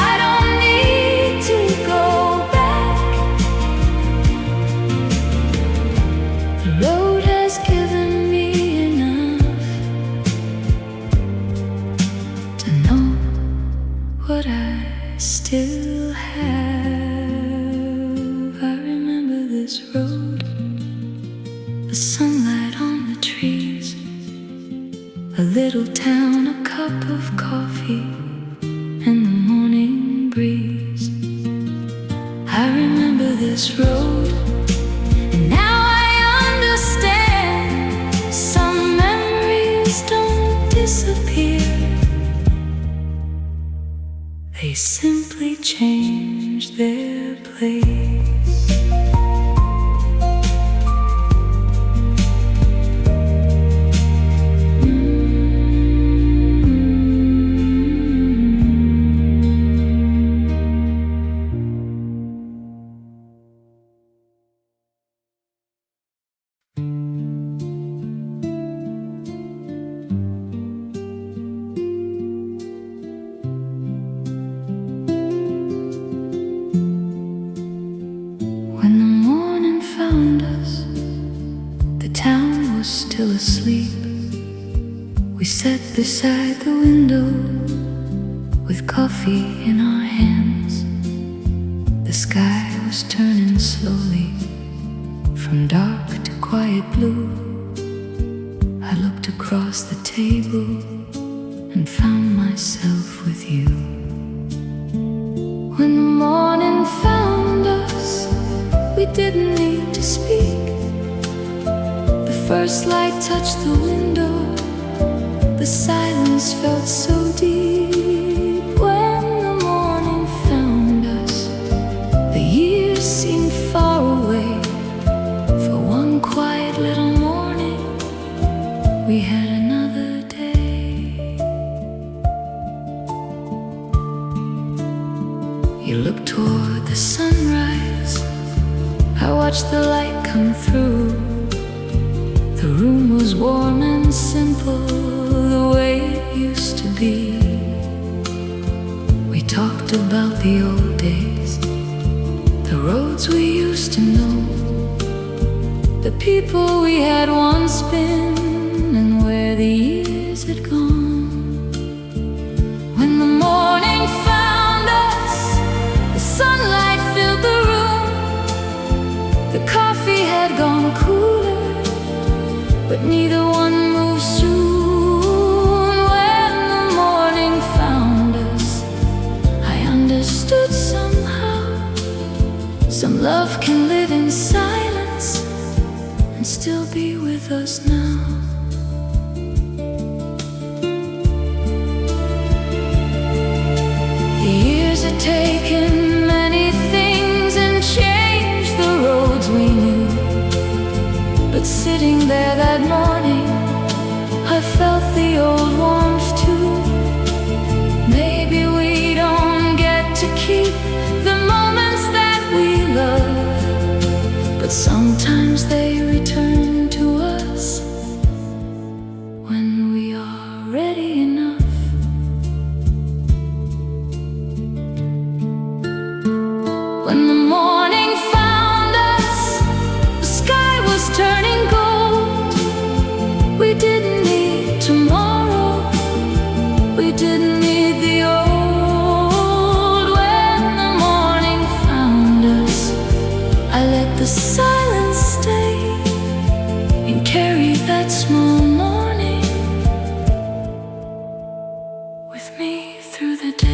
I don't need to go back. The road has given me enough to know what I still have. I remember this road, the sunlight on the trees, a little town, a cup of coffee, and the morning breeze. I remember this road, and now I understand. Some memories don't disappear, they simply change their place. still asleep. We sat beside the window with coffee in our hands. The sky was turning slowly from dark to quiet blue. I looked across the table and found myself with you. When the morning found us, we didn't need to speak. The first light touched the window, the silence felt so deep. When the morning found us, the years seemed far away. For one quiet little morning, we had another day. You looked toward the sunrise, I watched the light come through. The room was warm and simple, the way it used to be. We talked about the old days, the roads we used to know, the people we had once been, and where the years had gone. When the morning found us, the sunlight filled the room. The coffee had gone cooler, but neither one moved soon. When the morning found us, I understood somehow. Some love can live in silence and still be with us now. The years had taken many things and changed the roads we knew. But sitting there that morning, I felt the old warmth too. Maybe we don't get to keep the moments that we love, but sometimes they return to us when we are ready enough. When the morning found us, the sky was turning gold. We didn't need tomorrow, we didn't need the old. When the morning found us, I let the silence stay and carry that small morning with me through the day.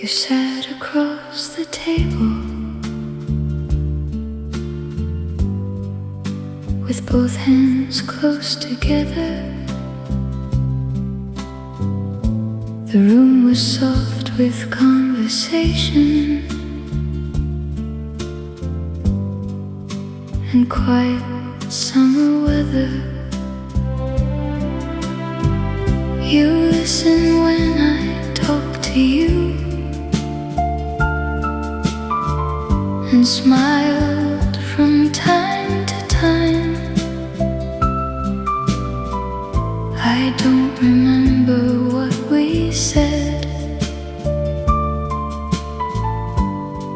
You sat across the table with both hands close together. The room was soft with conversation and quiet summer weather. You listen when I talk to you and smiled from time to time. I don't remember what we said,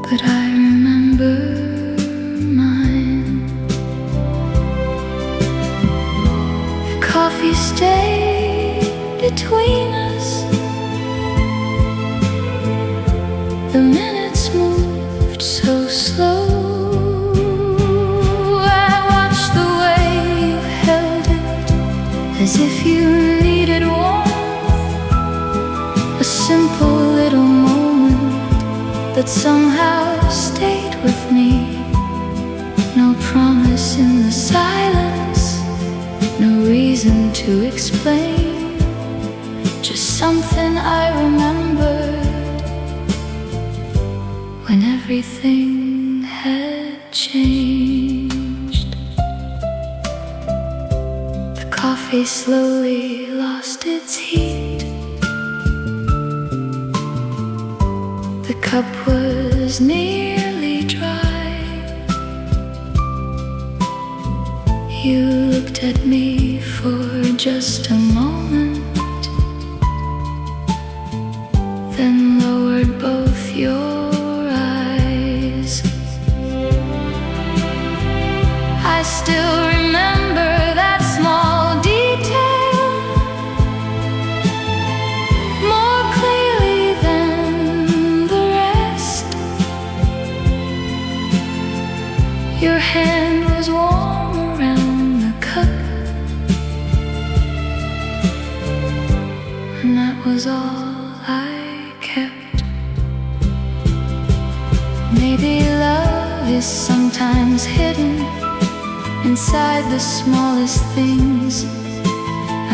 but I remember mine. The coffee stayed between us, the minutes moved so slow. I watched the way you held it as if you needed warmth, a simple little moment that somehow stayed with me. No promise in the silence, no reason to explain, just something I remembered when everything had changed. slowly lost its heat. The cup was nearly dry. You looked at me for just a moment, then lowered both your eyes. I still remember that small detail more clearly than the rest. Your hand was warm around the cup, and that was all I kept. Maybe love is sometimes hidden inside the smallest things.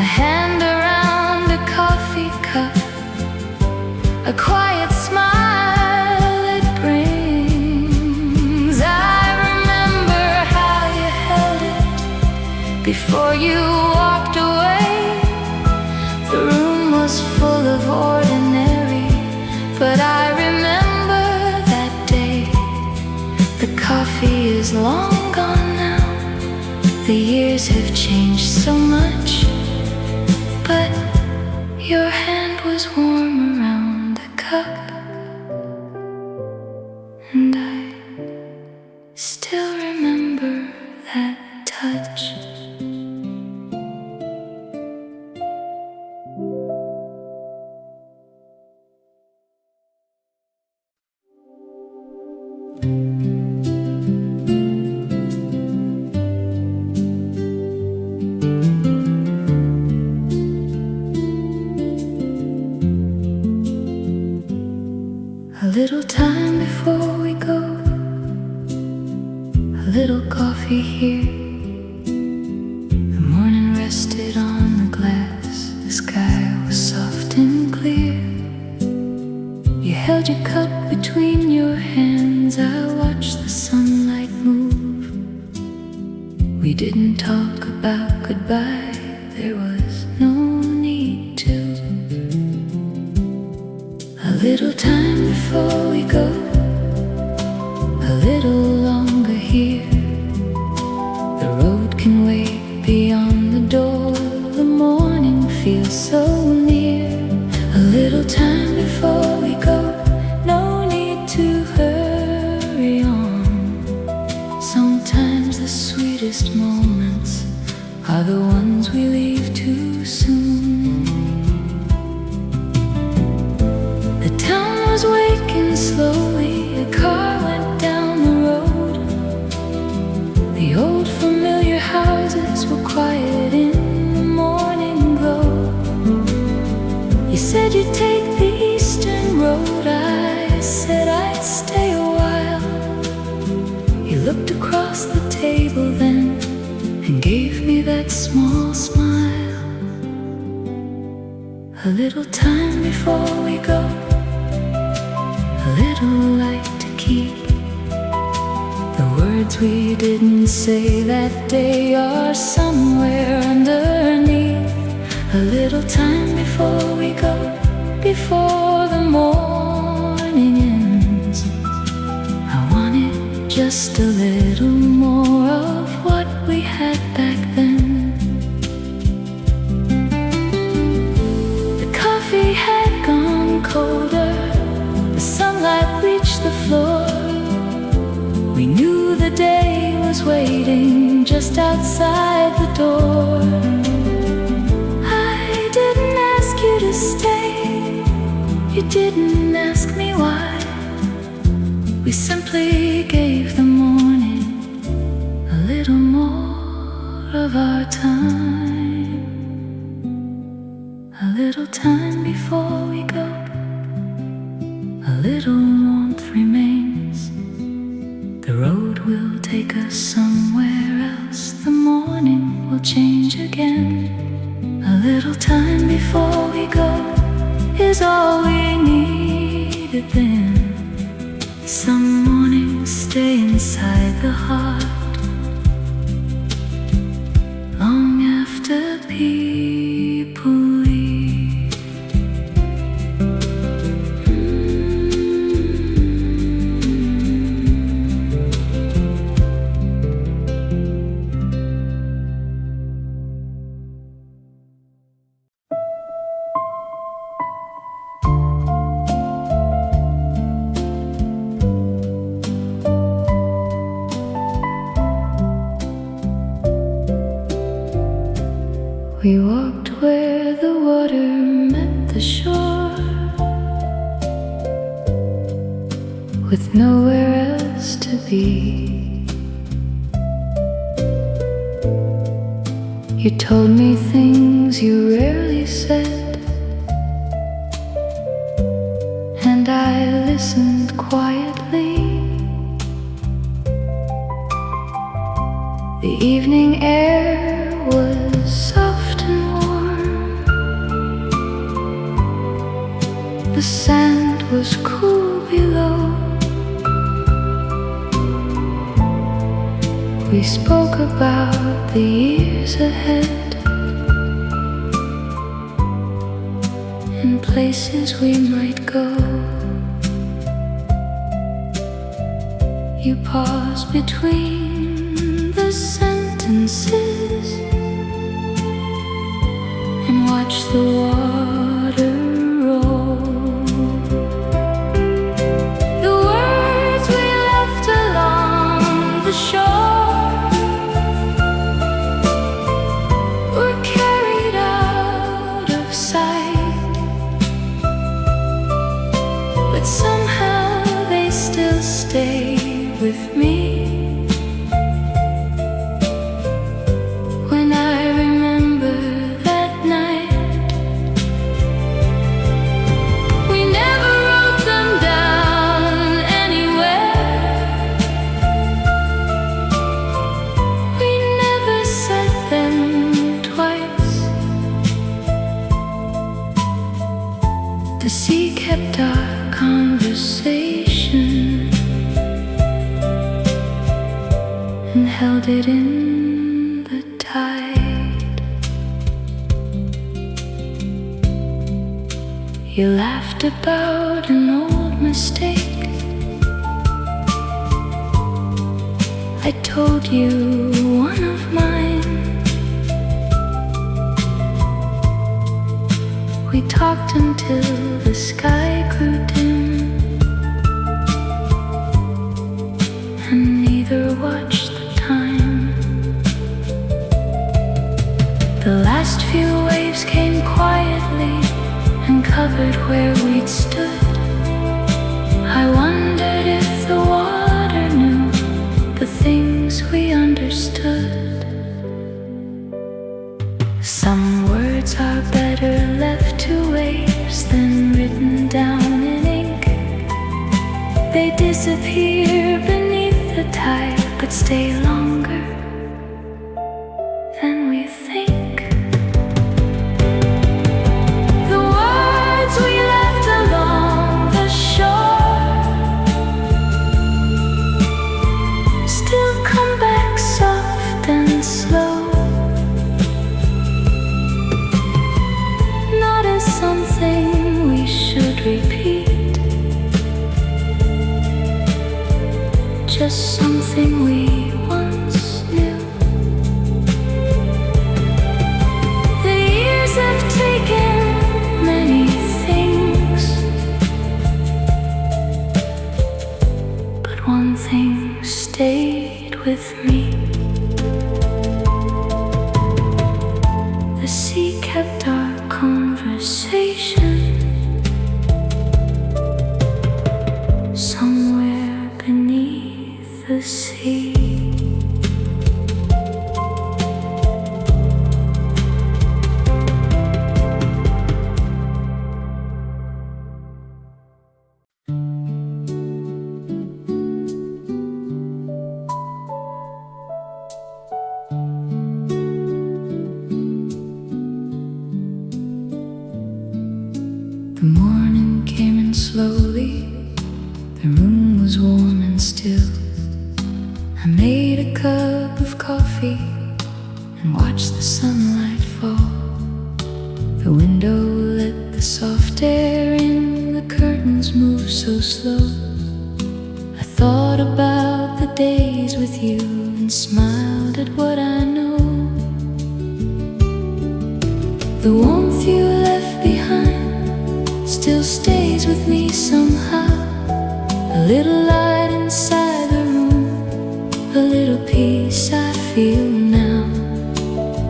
A hand around a coffee cup, a quiet smile it brings. I remember how you held it before you walked away. The room was full of ordinary, but I remember that day. The coffee is long gone now. The years have changed so much, but your hand was warm around the cup, and I still remember that touch. A little time before we go, a little coffee here. The morning rested on the glass, the sky was soft and clear. You held your cup between your hands, I watched the sunlight move. We didn't talk about goodbye, there was no need to. A little time before we go, a little longer here. The road can wait beyond the door, the morning feels so near. A little time before we go, no need to hurry on. Sometimes the sweetest moments are the ones we leave too soon. The town was waking slowly, a car went down the road. The old familiar houses were quiet in the morning glow. You said you'd take the eastern road, I said I'd stay a while. You looked across the table then and gave me that small smile. A little time before we go, a little light to keep. The words we didn't say that day are somewhere underneath. A little time before we go, before the morning ends. I wanted just a little more of what we had back then. The coffee had gone colder, the sunlight reached the floor. We knew the day was waiting just outside the door. I didn't ask you to stay, you didn't ask me why. We simply gave the morning a little more of our time. A little time before we go, a little warmth remains. The road will take us somewhere else, the morning will change again. A little time before we go is all we needed then. Some mornings stay inside the heart long after peace. water met the shore, with nowhere else to be. You told me things you rarely said, and I listened quietly. The evening air was soft and warm, the sand was cool below. We spoke about the years ahead and places we might go. You paused between the sentences and watched the water roll. The words we left along the shore were carried out of sight, but somehow they still stay with me. When I remember that night, we never wrote them down anywhere. We never said them twice. The sea kept our conversation and held it in the tide. You laughed about an old mistake. I told you one of mine. We talked until the sky grew dim, and neither watched the time. The last few waves came quietly and covered where we'd stood. I wondered if the water knew the things we understood. Some words are better left to waves than written down in ink. They disappear beneath the tide, but stay longer than we think. The words we left along the shore still come back soft and slow, not as something we should repeat, just something we once knew. The years have taken many things, but one thing stayed with me. The sea kept our conversation somewhere beneath the sea. The morning came in slowly. The room was warm and still. I made a cup of coffee and watched the sunlight fall. The window let the soft air in, the curtains moved so slow. I thought about the days with you and smiled at what I know. The warmth you left behind still stays with me somehow. A little light inside the room, a little peace I feel now.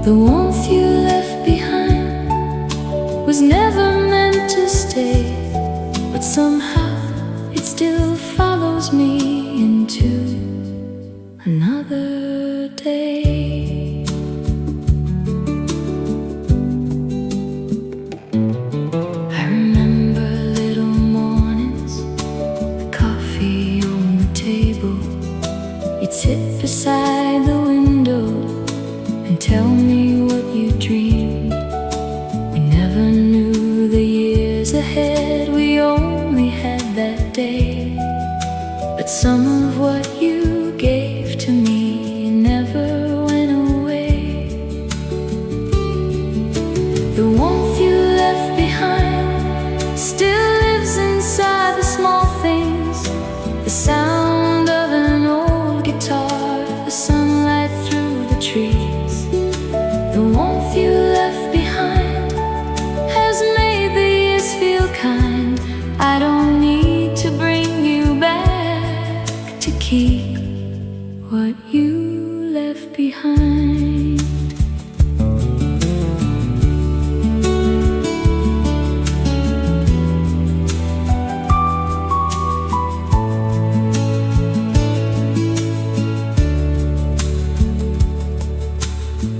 The warmth you left behind was never meant to stay, but somehow it still follows me into another day. I remember little mornings, the coffee on the table. You'd sit beside the window and tell me what you dreamed. We never knew the years ahead, we only had that day. But some of what you gave to me never went away. The warmth you left behind still lives inside the small things. The sound of an old guitar, the sunlight through the trees. The warmth you left behind has made the years feel kind. I don't need to bring you back to keep what you left behind.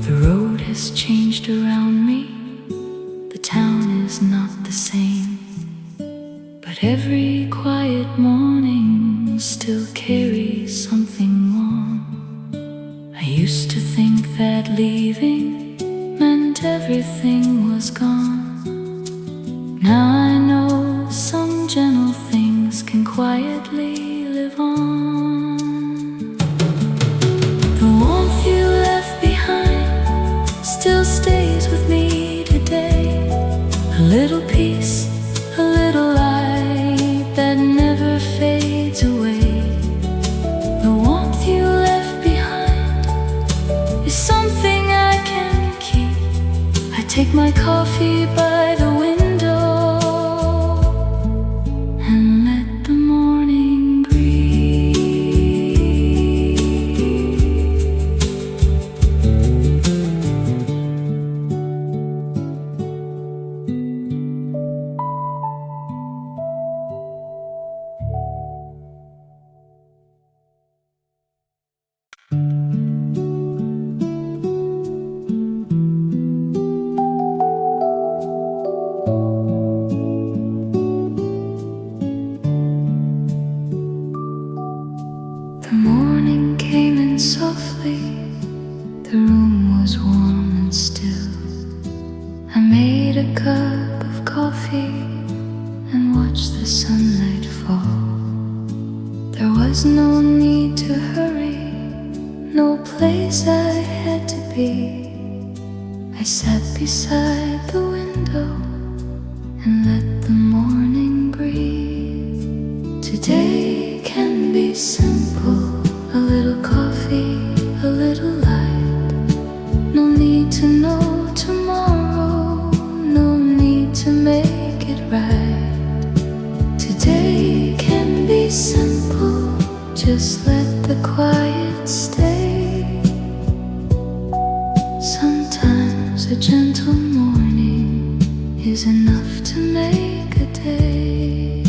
The road has changed around me, the town is not the same, but every quiet morning still carries something warm. I used to think that leaving meant everything was gone. Now I know some gentle things can quietly live on. The warmth you left behind still stays with me today. A little peace, a little light that never fades away. The warmth you left behind is something I can keep. I take my coffee by the window and let the morning breathe. The morning came in softly, the room was warm and still. I made a cup of coffee and watched the sunlight fall. There was no need to hurry, no place I had to be. I sat beside the window and let the morning breathe. Today can be simple, a little coffee, a little light. No need to know tomorrow, no need to make it right. Today can be simple, just let the quiet stay. Sometimes a gentle morning is enough to make a day.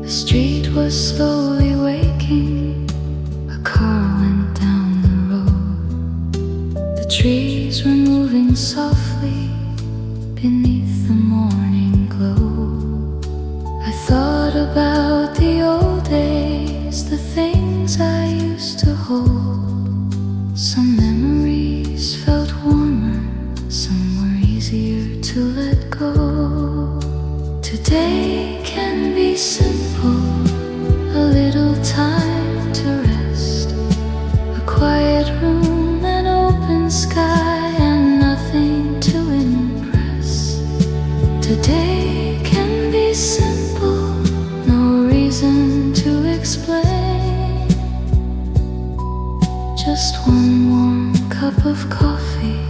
The street was slowly waking, a car went down the road. The trees were moving softly beneath the morning glow. I thought about the old days, the things I used to hold. Some memories felt warmer, some were easier to let go. Today can be simple, a little time to rest, a quiet room, an open sky, and nothing to impress. Today can be simple, no reason to explain. Just one warm cup of coffee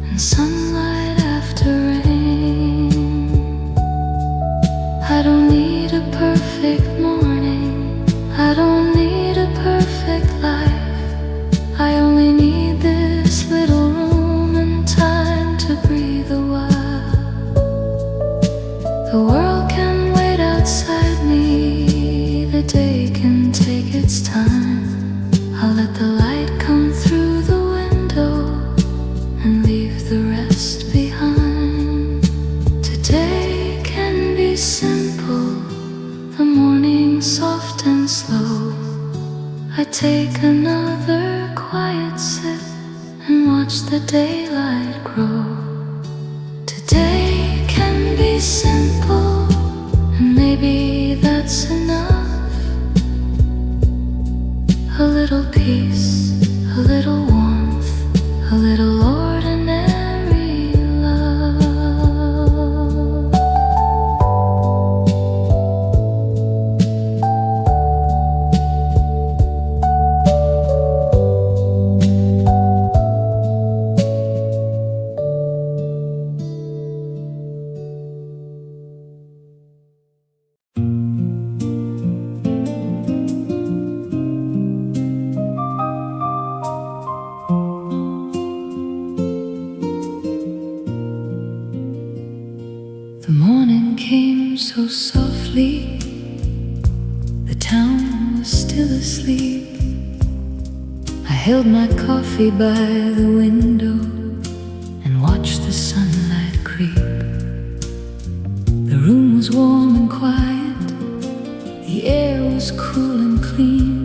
and sunlight after rain. The world can wait outside me, the day can take its time. I'll let the light come through the window and leave the rest behind. Today can be simple, the morning soft and slow. I take another quiet sip and watch the daylight grow. Today can be simple, and maybe that's enough. A little peace, a little warmth, a little ordinary love. The morning came so softly, the town was still asleep. I held my coffee by the window and watched the sunlight creep. The room was warm and quiet, the air was cool and clean.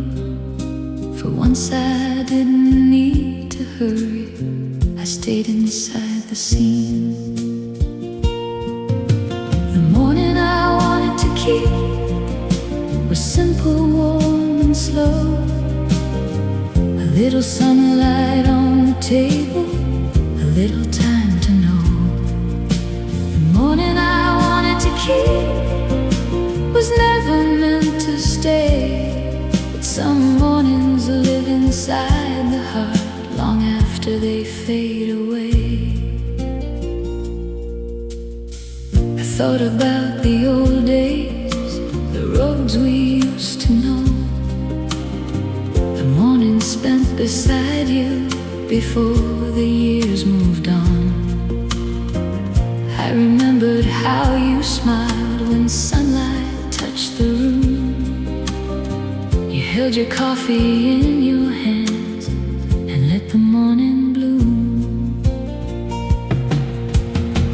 For once I didn't need to hurry, I stayed inside the scene. Was simple, warm and slow. A little sunlight on the table, a little time to know. The morning I wanted to keep was never meant to stay. But some mornings live inside the heart long after they fade away. I thought about the old days, the roads we used to know, the morning spent beside you before the years moved on. I remembered how you smiled when sunlight touched the room. You held your coffee in your hands and let the morning bloom.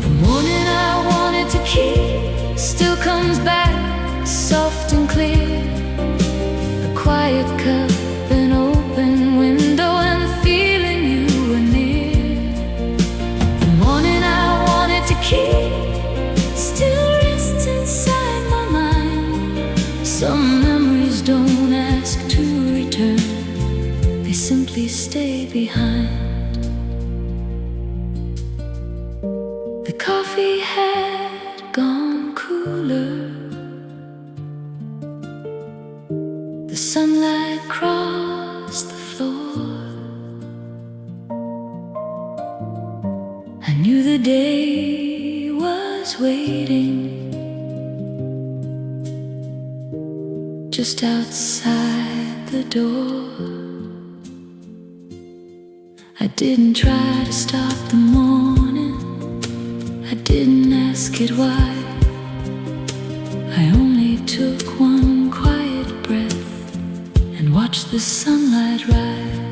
The morning I wanted to keep still comes back, soft and clear. A quiet cup, an open window, and the feeling you were near. The morning I wanted to keep still rests inside my mind. Some memories don't ask to return, they simply stay behind. The coffee had gone cooler, the sunlight crossed the floor. I knew the day was waiting just outside the door. I didn't try to stop the morning, I didn't ask it why. I only took one quiet breath and watch the sunlight rise.